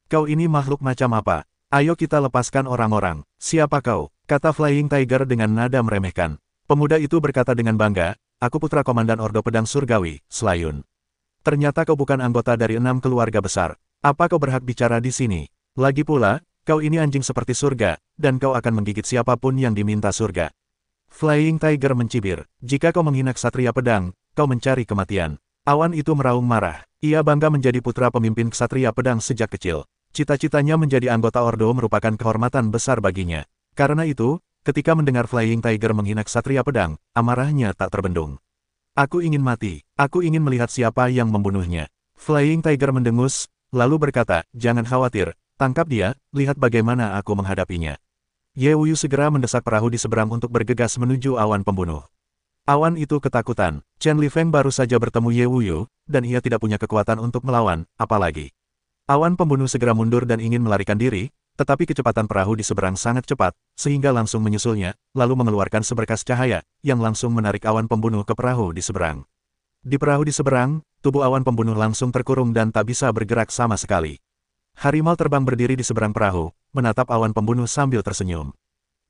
Kau ini makhluk macam apa? Ayo kita lepaskan orang-orang. Siapa kau? Kata Flying Tiger dengan nada meremehkan. Pemuda itu berkata dengan bangga, aku putra komandan Ordo Pedang Surgawi, Slayun. Ternyata kau bukan anggota dari 6 keluarga besar. Apa kau berhak bicara di sini? Lagi pula, kau ini anjing seperti surga, dan kau akan menggigit siapapun yang diminta surga. Flying Tiger mencibir, jika kau menghina ksatria pedang, kau mencari kematian. Awan itu meraung marah. Ia bangga menjadi putra pemimpin ksatria pedang sejak kecil. Cita-citanya menjadi anggota Ordo merupakan kehormatan besar baginya. Karena itu, ketika mendengar Flying Tiger menghina ksatria pedang, amarahnya tak terbendung. Aku ingin mati. Aku ingin melihat siapa yang membunuhnya. Flying Tiger mendengus, lalu berkata, jangan khawatir, tangkap dia, lihat bagaimana aku menghadapinya. Ye Wuyu segera mendesak perahu di seberang untuk bergegas menuju awan pembunuh. Awan itu ketakutan. Chen Lifeng baru saja bertemu Ye Wuyu, dan ia tidak punya kekuatan untuk melawan, apalagi. Awan pembunuh segera mundur dan ingin melarikan diri, tetapi kecepatan perahu di seberang sangat cepat, sehingga langsung menyusulnya, lalu mengeluarkan seberkas cahaya, yang langsung menarik awan pembunuh ke perahu di seberang. Di perahu di seberang, tubuh awan pembunuh langsung terkurung dan tak bisa bergerak sama sekali. Harimau terbang berdiri di seberang perahu, menatap awan pembunuh sambil tersenyum.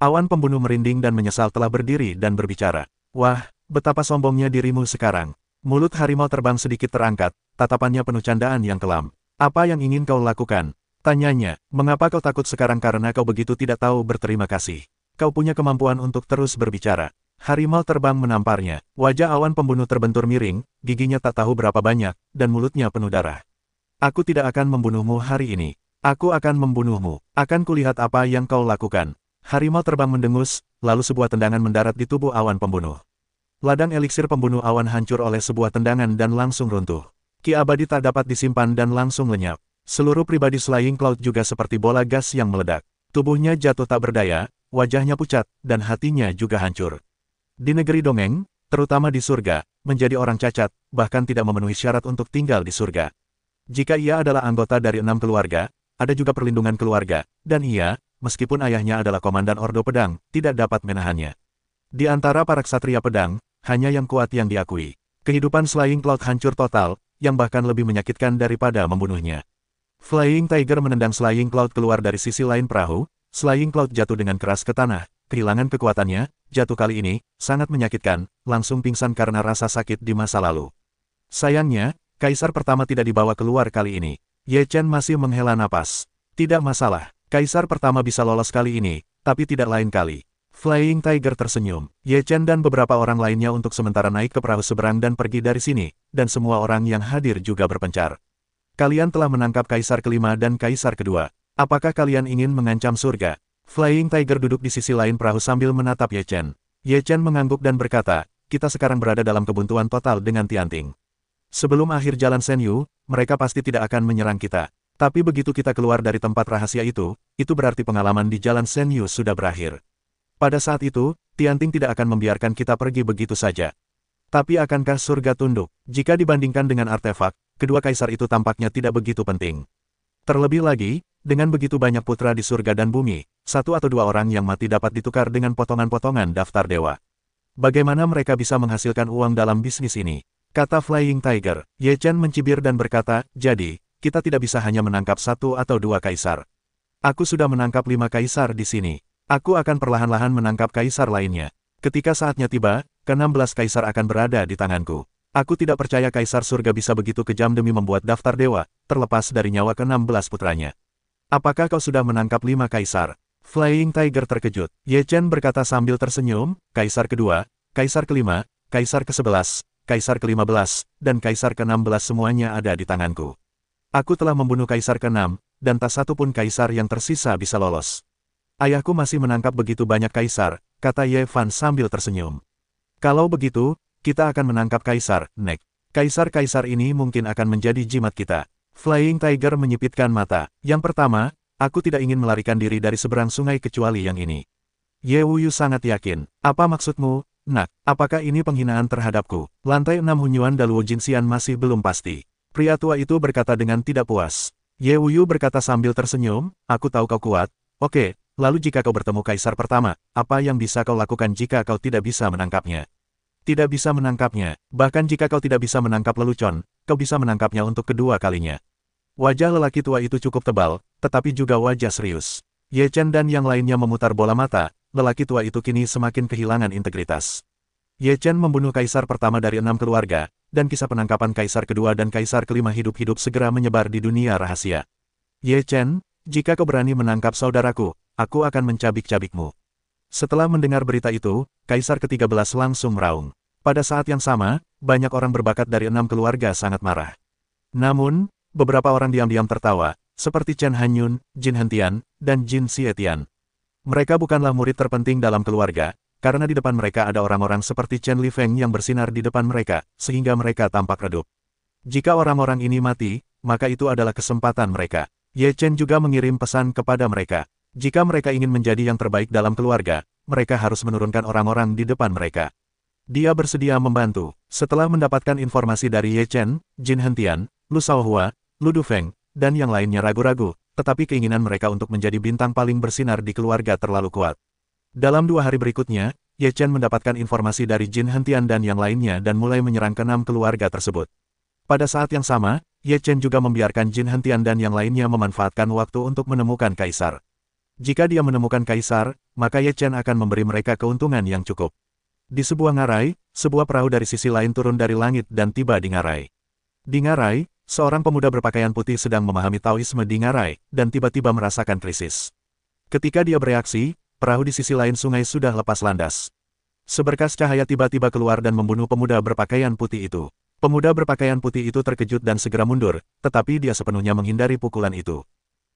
Awan pembunuh merinding dan menyesal telah berdiri dan berbicara. Wah, betapa sombongnya dirimu sekarang. Mulut harimau terbang sedikit terangkat, tatapannya penuh candaan yang kelam. Apa yang ingin kau lakukan? Tanyanya, mengapa kau takut sekarang karena kau begitu tidak tahu berterima kasih? Kau punya kemampuan untuk terus berbicara. Harimau terbang menamparnya. Wajah awan pembunuh terbentur miring, giginya tak tahu berapa banyak, dan mulutnya penuh darah. Aku tidak akan membunuhmu hari ini. Aku akan membunuhmu. Akan kulihat apa yang kau lakukan. Harimau terbang mendengus, lalu sebuah tendangan mendarat di tubuh awan pembunuh. Ladang eliksir pembunuh awan hancur oleh sebuah tendangan dan langsung runtuh. Ki abadi tak dapat disimpan dan langsung lenyap. Seluruh pribadi Flying Cloud juga seperti bola gas yang meledak. Tubuhnya jatuh tak berdaya, wajahnya pucat, dan hatinya juga hancur. Di negeri dongeng, terutama di surga, menjadi orang cacat, bahkan tidak memenuhi syarat untuk tinggal di surga. Jika ia adalah anggota dari 6 keluarga, ada juga perlindungan keluarga, dan ia, meskipun ayahnya adalah komandan Ordo Pedang, tidak dapat menahannya. Di antara para ksatria pedang, hanya yang kuat yang diakui. Kehidupan Flying Cloud hancur total, yang bahkan lebih menyakitkan daripada membunuhnya. Flying Tiger menendang Flying Cloud keluar dari sisi lain perahu, Flying Cloud jatuh dengan keras ke tanah, kehilangan kekuatannya, jatuh kali ini, sangat menyakitkan, langsung pingsan karena rasa sakit di masa lalu. Sayangnya, Kaisar pertama tidak dibawa keluar kali ini. Ye Chen masih menghela napas. Tidak masalah, Kaisar pertama bisa lolos kali ini, tapi tidak lain kali. Flying Tiger tersenyum. Ye Chen dan beberapa orang lainnya untuk sementara naik ke perahu seberang dan pergi dari sini, dan semua orang yang hadir juga berpencar. Kalian telah menangkap Kaisar kelima dan Kaisar kedua. Apakah kalian ingin mengancam surga? Flying Tiger duduk di sisi lain perahu sambil menatap Ye Chen. Ye Chen mengangguk dan berkata, kita sekarang berada dalam kebuntuan total dengan Tianting. Sebelum akhir jalan Senyu, mereka pasti tidak akan menyerang kita. Tapi begitu kita keluar dari tempat rahasia itu berarti pengalaman di jalan Senyu sudah berakhir. Pada saat itu, Tianting tidak akan membiarkan kita pergi begitu saja. Tapi akankah surga tunduk? Jika dibandingkan dengan artefak, kedua kaisar itu tampaknya tidak begitu penting. Terlebih lagi, dengan begitu banyak putra di surga dan bumi, 1 atau 2 orang yang mati dapat ditukar dengan potongan-potongan daftar dewa. Bagaimana mereka bisa menghasilkan uang dalam bisnis ini? Kata Flying Tiger. Ye Chen mencibir dan berkata, jadi, kita tidak bisa hanya menangkap 1 atau 2 kaisar. Aku sudah menangkap 5 kaisar di sini. Aku akan perlahan-lahan menangkap kaisar lainnya. Ketika saatnya tiba, ke-16 kaisar akan berada di tanganku. Aku tidak percaya kaisar surga bisa begitu kejam demi membuat daftar dewa, terlepas dari nyawa ke-16 putranya. Apakah kau sudah menangkap 5 kaisar? Flying Tiger terkejut. Ye Chen berkata sambil tersenyum, kaisar kedua, kaisar kelima, kaisar ke-11, kaisar ke-15, dan kaisar ke-16 semuanya ada di tanganku. Aku telah membunuh kaisar ke-6, dan tak satu pun kaisar yang tersisa bisa lolos. Ayahku masih menangkap begitu banyak kaisar, kata Ye Fan sambil tersenyum. Kalau begitu, kita akan menangkap kaisar, Nek. Kaisar-kaisar ini mungkin akan menjadi jimat kita. Flying Tiger menyipitkan mata. Yang pertama, aku tidak ingin melarikan diri dari seberang sungai kecuali yang ini. Ye Wuyu sangat yakin. Apa maksudmu? Nak, apakah ini penghinaan terhadapku? Lantai 6 Hunyuan Daluo Jinxian masih belum pasti. Pria tua itu berkata dengan tidak puas. Ye Wuyu berkata sambil tersenyum, aku tahu kau kuat. Oke, lalu jika kau bertemu kaisar pertama, apa yang bisa kau lakukan jika kau tidak bisa menangkapnya? Tidak bisa menangkapnya, bahkan jika kau tidak bisa menangkap lelucon, kau bisa menangkapnya untuk kedua kalinya. Wajah lelaki tua itu cukup tebal, tetapi juga wajah serius. Ye Chen dan yang lainnya memutar bola mata. Lelaki tua itu kini semakin kehilangan integritas. Ye Chen membunuh kaisar pertama dari 6 keluarga, dan kisah penangkapan kaisar kedua dan kaisar kelima hidup-hidup segera menyebar di dunia rahasia. Ye Chen, jika kau berani menangkap saudaraku, aku akan mencabik-cabikmu. Setelah mendengar berita itu, Kaisar ke-13 langsung meraung. Pada saat yang sama, banyak orang berbakat dari 6 keluarga sangat marah. Namun, beberapa orang diam-diam tertawa, seperti Chen Hanyun, Jin Hentian, dan Jin Xietian. Mereka bukanlah murid terpenting dalam keluarga, karena di depan mereka ada orang-orang seperti Chen Lifeng yang bersinar di depan mereka, sehingga mereka tampak redup. Jika orang-orang ini mati, maka itu adalah kesempatan mereka. Ye Chen juga mengirim pesan kepada mereka. Jika mereka ingin menjadi yang terbaik dalam keluarga, mereka harus menurunkan orang-orang di depan mereka. Dia bersedia membantu. Setelah mendapatkan informasi dari Ye Chen, Jin Hentian, Lu Shaohua, Lu Dufeng, dan yang lainnya ragu-ragu, tetapi keinginan mereka untuk menjadi bintang paling bersinar di keluarga terlalu kuat. Dalam 2 hari berikutnya, Ye Chen mendapatkan informasi dari Jin Hentian dan yang lainnya dan mulai menyerang ke-6 keluarga tersebut. Pada saat yang sama, Ye Chen juga membiarkan Jin Hentian dan yang lainnya memanfaatkan waktu untuk menemukan Kaisar. Jika dia menemukan Kaisar, maka Ye Chen akan memberi mereka keuntungan yang cukup. Di sebuah ngarai, sebuah perahu dari sisi lain turun dari langit dan tiba di ngarai. Di ngarai, seorang pemuda berpakaian putih sedang memahami Taoisme di ngarai, dan tiba-tiba merasakan krisis. Ketika dia bereaksi, perahu di sisi lain sungai sudah lepas landas. Seberkas cahaya tiba-tiba keluar dan membunuh pemuda berpakaian putih itu. Pemuda berpakaian putih itu terkejut dan segera mundur, tetapi dia sepenuhnya menghindari pukulan itu.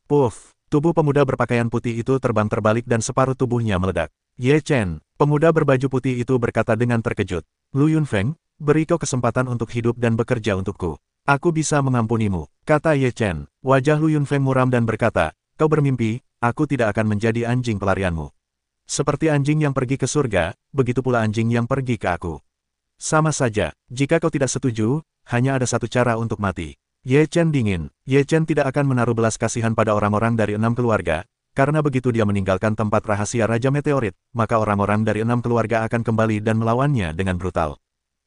Puff! Tubuh pemuda berpakaian putih itu terbang terbalik dan separuh tubuhnya meledak. Ye Chen, pemuda berbaju putih itu berkata dengan terkejut. Lu Yunfeng, beri kau kesempatan untuk hidup dan bekerja untukku. Aku bisa mengampunimu, kata Ye Chen. Wajah Lu Yunfeng muram dan berkata, kau bermimpi, aku tidak akan menjadi anjing pelarianmu. Seperti anjing yang pergi ke surga, begitu pula anjing yang pergi ke aku. Sama saja, jika kau tidak setuju, hanya ada satu cara untuk mati. Ye Chen dingin. Ye Chen tidak akan menaruh belas kasihan pada orang-orang dari 6 keluarga, karena begitu dia meninggalkan tempat rahasia Raja Meteorit, maka orang-orang dari 6 keluarga akan kembali dan melawannya dengan brutal.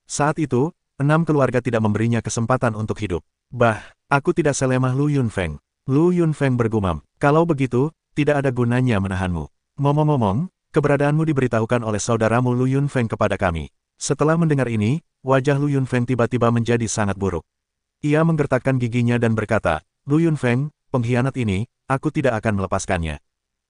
Saat itu, 6 keluarga tidak memberinya kesempatan untuk hidup. Bah, aku tidak selemah Lu Yunfeng. Lu Yunfeng bergumam, kalau begitu, tidak ada gunanya menahanmu. Ngomong-ngomong, keberadaanmu diberitahukan oleh saudaramu Lu Yunfeng kepada kami. Setelah mendengar ini, wajah Lu Yunfeng tiba-tiba menjadi sangat buruk. Ia menggertakkan giginya dan berkata, Lu Yunfeng, pengkhianat ini, aku tidak akan melepaskannya.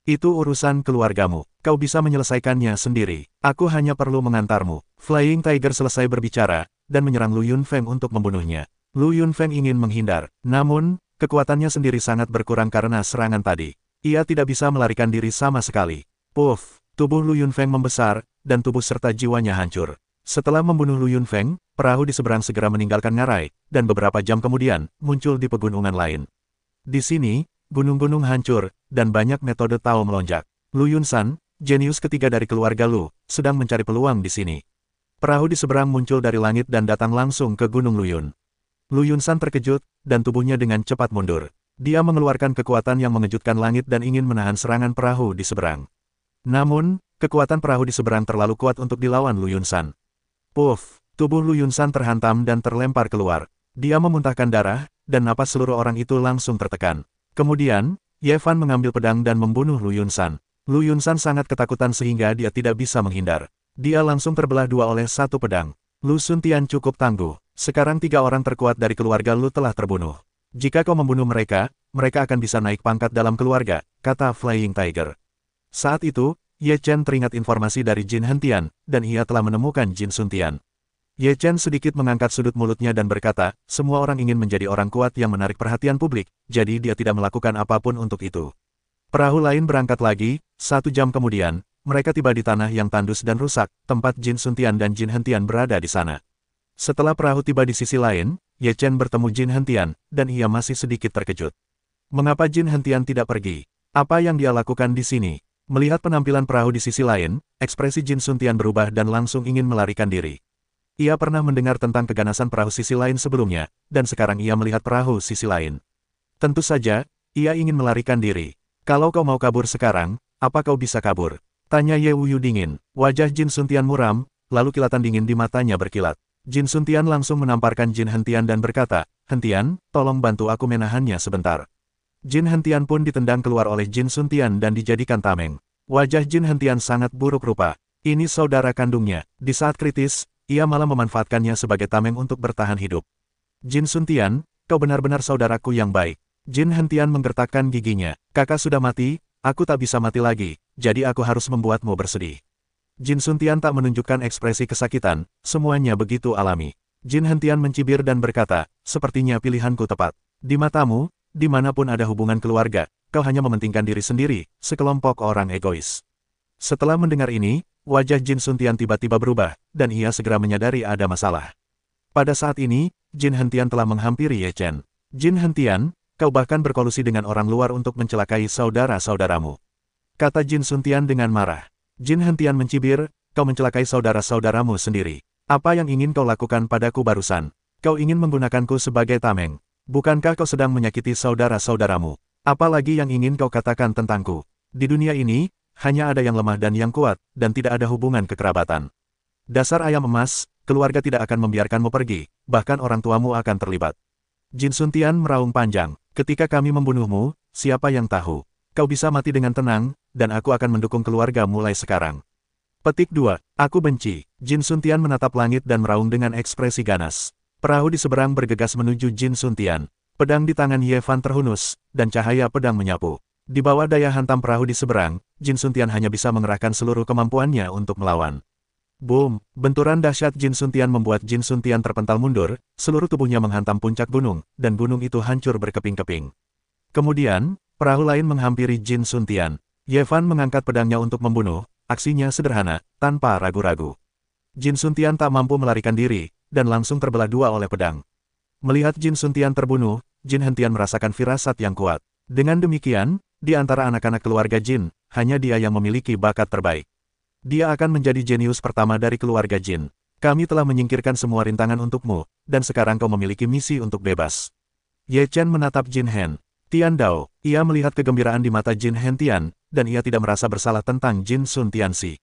Itu urusan keluargamu, kau bisa menyelesaikannya sendiri. Aku hanya perlu mengantarmu. Flying Tiger selesai berbicara, dan menyerang Lu Yunfeng untuk membunuhnya. Lu Yunfeng ingin menghindar, namun, kekuatannya sendiri sangat berkurang karena serangan tadi. Ia tidak bisa melarikan diri sama sekali. Puff, tubuh Lu Yunfeng membesar, dan tubuh serta jiwanya hancur. Setelah membunuh Lu Yunfeng, perahu di seberang segera meninggalkan ngarai, dan beberapa jam kemudian, muncul di pegunungan lain. Di sini, gunung-gunung hancur, dan banyak metode Tao melonjak. Lu Yunsan, jenius ketiga dari keluarga Lu, sedang mencari peluang di sini. Perahu di seberang muncul dari langit dan datang langsung ke Gunung Luyun. Lu Yunsan terkejut, dan tubuhnya dengan cepat mundur. Dia mengeluarkan kekuatan yang mengejutkan langit dan ingin menahan serangan perahu di seberang. Namun, kekuatan perahu di seberang terlalu kuat untuk dilawan Lu Yunsan. Puff, tubuh Lu Yunsan terhantam dan terlempar keluar. Dia memuntahkan darah, dan napas seluruh orang itu langsung tertekan. Kemudian, Ye Fan mengambil pedang dan membunuh Lu Yunsan. Lu Yunsan sangat ketakutan sehingga dia tidak bisa menghindar. Dia langsung terbelah dua oleh satu pedang. Lu Suntian cukup tangguh. Sekarang 3 orang terkuat dari keluarga Lu telah terbunuh. Jika kau membunuh mereka, mereka akan bisa naik pangkat dalam keluarga, kata Flying Tiger. Saat itu, Ye Chen teringat informasi dari Jin Hentian, dan ia telah menemukan Jin Suntian. Ye Chen sedikit mengangkat sudut mulutnya dan berkata, semua orang ingin menjadi orang kuat yang menarik perhatian publik, jadi dia tidak melakukan apapun untuk itu. Perahu lain berangkat lagi, 1 jam kemudian, mereka tiba di tanah yang tandus dan rusak, tempat Jin Suntian dan Jin Hentian berada di sana. Setelah perahu tiba di sisi lain, Ye Chen bertemu Jin Hentian, dan ia masih sedikit terkejut. Mengapa Jin Hentian tidak pergi? Apa yang dia lakukan di sini? Melihat penampilan perahu di sisi lain, ekspresi Jin Suntian berubah dan langsung ingin melarikan diri. Ia pernah mendengar tentang keganasan perahu sisi lain sebelumnya, dan sekarang ia melihat perahu sisi lain. Tentu saja, ia ingin melarikan diri. Kalau kau mau kabur sekarang, apa kau bisa kabur? Tanya Ye Wuyu dingin. Wajah Jin Suntian muram, lalu kilatan dingin di matanya berkilat. Jin Suntian langsung menamparkan Jin Hentian dan berkata, Hentian, tolong bantu aku menahannya sebentar. Jin Hentian pun ditendang keluar oleh Jin Suntian dan dijadikan tameng. Wajah Jin Hentian sangat buruk rupa. Ini saudara kandungnya. Di saat kritis, ia malah memanfaatkannya sebagai tameng untuk bertahan hidup. Jin Suntian, kau benar-benar saudaraku yang baik. Jin Hentian menggertakkan giginya. Kakak sudah mati, aku tak bisa mati lagi, jadi aku harus membuatmu bersedih. Jin Suntian tak menunjukkan ekspresi kesakitan, semuanya begitu alami. Jin Hentian mencibir dan berkata, sepertinya pilihanku tepat. Di matamu, dimanapun ada hubungan keluarga, kau hanya mementingkan diri sendiri, sekelompok orang egois. Setelah mendengar ini, wajah Jin Suntian tiba-tiba berubah, dan ia segera menyadari ada masalah. Pada saat ini, Jin Hentian telah menghampiri Ye Chen. Jin Hentian, kau bahkan berkolusi dengan orang luar untuk mencelakai saudara-saudaramu. Kata Jin Suntian dengan marah. Jin Hentian mencibir, kau mencelakai saudara-saudaramu sendiri. Apa yang ingin kau lakukan padaku barusan? Kau ingin menggunakanku sebagai tameng. Bukankah kau sedang menyakiti saudara-saudaramu? Apalagi yang ingin kau katakan tentangku? Di dunia ini, hanya ada yang lemah dan yang kuat, dan tidak ada hubungan kekerabatan. Dasar ayam emas, keluarga tidak akan membiarkanmu pergi, bahkan orang tuamu akan terlibat. Jin Suntian meraung panjang. Ketika kami membunuhmu, siapa yang tahu? Kau bisa mati dengan tenang, dan aku akan mendukung keluarga mulai sekarang. Petik 2. Aku benci. Jin Suntian menatap langit dan meraung dengan ekspresi ganas. Perahu di seberang bergegas menuju Jin Suntian. Pedang di tangan Ye Fan terhunus, dan cahaya pedang menyapu. Di bawah daya hantam perahu di seberang, Jin Suntian hanya bisa mengerahkan seluruh kemampuannya untuk melawan. Boom! Benturan dahsyat Jin Suntian membuat Jin Suntian terpental mundur, seluruh tubuhnya menghantam puncak gunung, dan gunung itu hancur berkeping-keping. Kemudian, perahu lain menghampiri Jin Suntian. Ye Fan mengangkat pedangnya untuk membunuh, aksinya sederhana, tanpa ragu-ragu. Jin Suntian tak mampu melarikan diri, dan langsung terbelah dua oleh pedang. Melihat Jin Suntian terbunuh, Jin Hentian merasakan firasat yang kuat. Dengan demikian, di antara anak-anak keluarga Jin, hanya dia yang memiliki bakat terbaik. Dia akan menjadi jenius pertama dari keluarga Jin. Kami telah menyingkirkan semua rintangan untukmu, dan sekarang kau memiliki misi untuk bebas. Ye Chen menatap Jin Hen. Tian Dao, ia melihat kegembiraan di mata Jin Hentian, dan ia tidak merasa bersalah tentang Jin Sun Tianxi.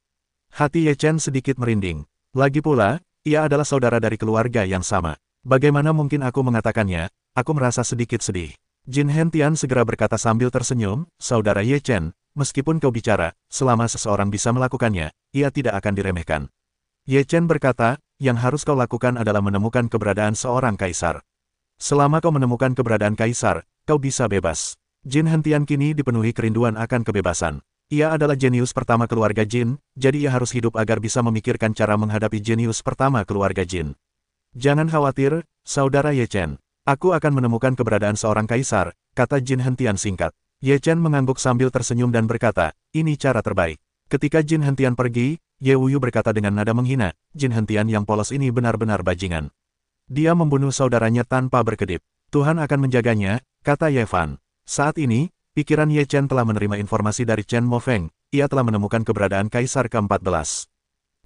Hati Ye Chen sedikit merinding. Lagi pula, ia adalah saudara dari keluarga yang sama. Bagaimana mungkin aku mengatakannya? Aku merasa sedikit sedih. Jin Hentian segera berkata sambil tersenyum, saudara Ye Chen, meskipun kau bicara, selama seseorang bisa melakukannya, ia tidak akan diremehkan. Ye Chen berkata, yang harus kau lakukan adalah menemukan keberadaan seorang kaisar. Selama kau menemukan keberadaan kaisar, kau bisa bebas. Jin Hentian kini dipenuhi kerinduan akan kebebasan. Ia adalah jenius pertama keluarga Jin, jadi ia harus hidup agar bisa memikirkan cara menghadapi jenius pertama keluarga Jin. Jangan khawatir, saudara Ye Chen. Aku akan menemukan keberadaan seorang kaisar, kata Jin Hentian singkat. Ye Chen mengangguk sambil tersenyum dan berkata, ini cara terbaik. Ketika Jin Hentian pergi, Ye Wuyu berkata dengan nada menghina, Jin Hentian yang polos ini benar-benar bajingan. Dia membunuh saudaranya tanpa berkedip. Tuhan akan menjaganya, kata Ye Fan. Saat ini, pikiran Ye Chen telah menerima informasi dari Chen Mofeng, ia telah menemukan keberadaan kaisar ke-14.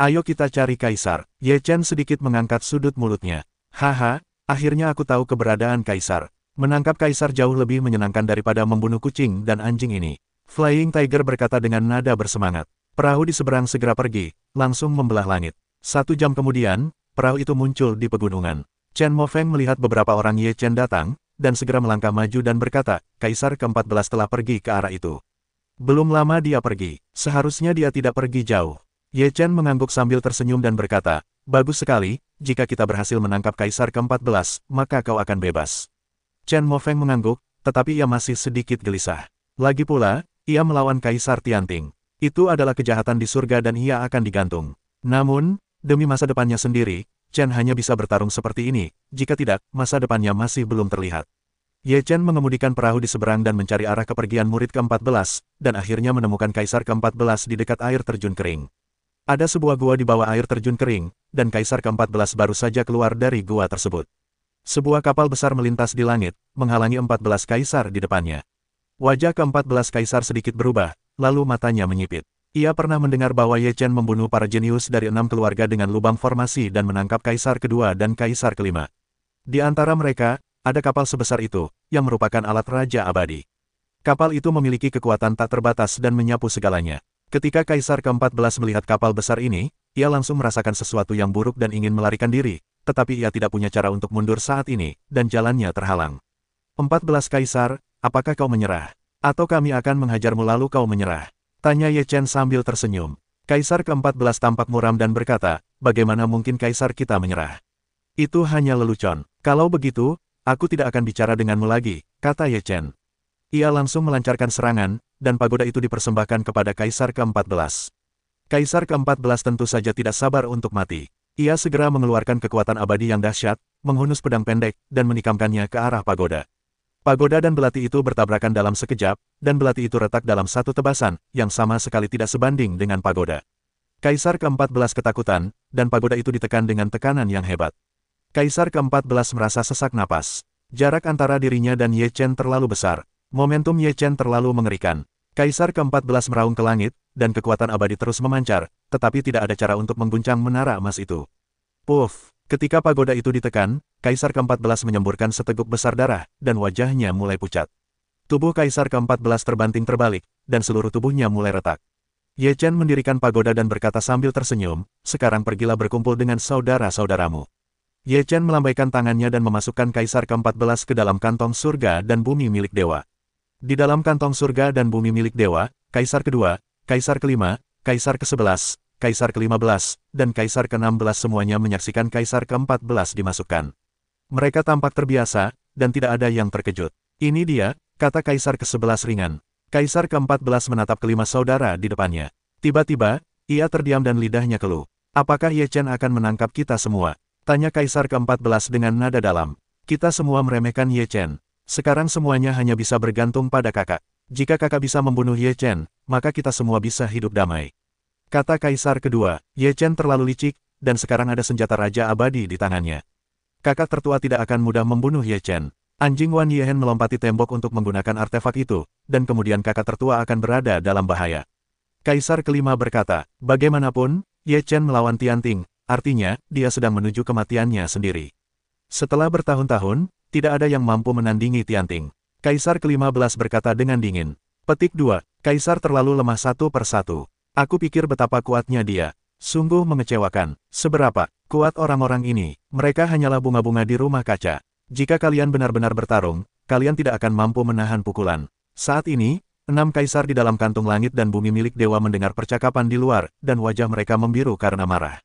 Ayo kita cari kaisar. Ye Chen sedikit mengangkat sudut mulutnya. Haha, akhirnya aku tahu keberadaan kaisar. Menangkap kaisar jauh lebih menyenangkan daripada membunuh kucing dan anjing ini. Flying Tiger berkata dengan nada bersemangat. Perahu di seberang segera pergi, langsung membelah langit. 1 jam kemudian, perahu itu muncul di pegunungan. Chen Mofeng melihat beberapa orang Ye Chen datang, dan segera melangkah maju dan berkata, kaisar ke-14 telah pergi ke arah itu. Belum lama dia pergi, seharusnya dia tidak pergi jauh. Ye Chen mengangguk sambil tersenyum dan berkata, bagus sekali, jika kita berhasil menangkap kaisar ke-14, maka kau akan bebas. Chen Mofeng mengangguk, tetapi ia masih sedikit gelisah. Lagi pula, ia melawan Kaisar Tianting. Itu adalah kejahatan di surga dan ia akan digantung. Namun, demi masa depannya sendiri, Chen hanya bisa bertarung seperti ini, jika tidak, masa depannya masih belum terlihat. Ye Chen mengemudikan perahu di seberang dan mencari arah kepergian murid ke-14, dan akhirnya menemukan Kaisar ke-14 di dekat air terjun kering. Ada sebuah gua di bawah air terjun kering, dan Kaisar ke-14 baru saja keluar dari gua tersebut. Sebuah kapal besar melintas di langit, menghalangi 14 kaisar di depannya. Wajah ke-14 kaisar sedikit berubah, lalu matanya menyipit. Ia pernah mendengar bahwa Ye Chen membunuh para jenius dari 6 keluarga dengan lubang formasi dan menangkap kaisar kedua dan kaisar kelima. Di antara mereka, ada kapal sebesar itu, yang merupakan alat raja abadi. Kapal itu memiliki kekuatan tak terbatas dan menyapu segalanya. Ketika kaisar ke-14 melihat kapal besar ini, ia langsung merasakan sesuatu yang buruk dan ingin melarikan diri. Tetapi ia tidak punya cara untuk mundur saat ini, dan jalannya terhalang. 14 kaisar, apakah kau menyerah? Atau kami akan menghajarmu lalu kau menyerah? Tanya Ye Chen sambil tersenyum. Kaisar ke-14 tampak muram dan berkata, bagaimana mungkin kaisar kita menyerah? Itu hanya lelucon. Kalau begitu, aku tidak akan bicara denganmu lagi, kata Ye Chen. Ia langsung melancarkan serangan, dan pagoda itu dipersembahkan kepada Kaisar ke-14. Kaisar ke-14 tentu saja tidak sabar untuk mati. Ia segera mengeluarkan kekuatan abadi yang dahsyat, menghunus pedang pendek, dan menikamkannya ke arah pagoda. Pagoda dan belati itu bertabrakan dalam sekejap, dan belati itu retak dalam satu tebasan, yang sama sekali tidak sebanding dengan pagoda. Kaisar ke-14 ketakutan, dan pagoda itu ditekan dengan tekanan yang hebat. Kaisar ke-14 merasa sesak napas. Jarak antara dirinya dan Ye Chen terlalu besar. Momentum Ye Chen terlalu mengerikan. Kaisar ke-14 meraung ke langit, dan kekuatan abadi terus memancar, tetapi tidak ada cara untuk mengguncang menara emas itu. Puff! Ketika pagoda itu ditekan, Kaisar ke-14 menyemburkan seteguk besar darah, dan wajahnya mulai pucat. Tubuh Kaisar ke-14 terbanting terbalik, dan seluruh tubuhnya mulai retak. Ye Chen mendirikan pagoda dan berkata sambil tersenyum, sekarang pergilah berkumpul dengan saudara-saudaramu. Ye Chen melambaikan tangannya dan memasukkan Kaisar ke-14 ke dalam kantong surga dan bumi milik dewa. Di dalam kantong surga dan bumi milik dewa, Kaisar kedua, Kaisar kelima, Kaisar ke-11, Kaisar ke-15, dan Kaisar ke-16 semuanya menyaksikan Kaisar ke-14 dimasukkan. Mereka tampak terbiasa, dan tidak ada yang terkejut. Ini dia, kata Kaisar ke-11 ringan. Kaisar ke-14 menatap kelima saudara di depannya. Tiba-tiba, ia terdiam dan lidahnya keluh. Apakah Ye Chen akan menangkap kita semua? Tanya Kaisar ke-14 dengan nada dalam. Kita semua meremehkan Ye Chen. Sekarang semuanya hanya bisa bergantung pada kakak. Jika kakak bisa membunuh Ye Chen, maka kita semua bisa hidup damai. Kata Kaisar kedua, Ye Chen terlalu licik, dan sekarang ada senjata Raja Abadi di tangannya. Kakak tertua tidak akan mudah membunuh Ye Chen. Anjing Wan Yehen melompati tembok untuk menggunakan artefak itu, dan kemudian kakak tertua akan berada dalam bahaya. Kaisar kelima berkata, bagaimanapun, Ye Chen melawan Tianting, artinya, dia sedang menuju kematiannya sendiri. Setelah bertahun-tahun, tidak ada yang mampu menandingi Tianting. Kaisar ke-15 berkata dengan dingin. Petik 2. Kaisar terlalu lemah satu persatu. Aku pikir betapa kuatnya dia. Sungguh mengecewakan. Seberapa kuat orang-orang ini? Mereka hanyalah bunga-bunga di rumah kaca. Jika kalian benar-benar bertarung, kalian tidak akan mampu menahan pukulan. Saat ini, 6 kaisar di dalam kantung langit dan bumi milik dewa mendengar percakapan di luar, dan wajah mereka membiru karena marah.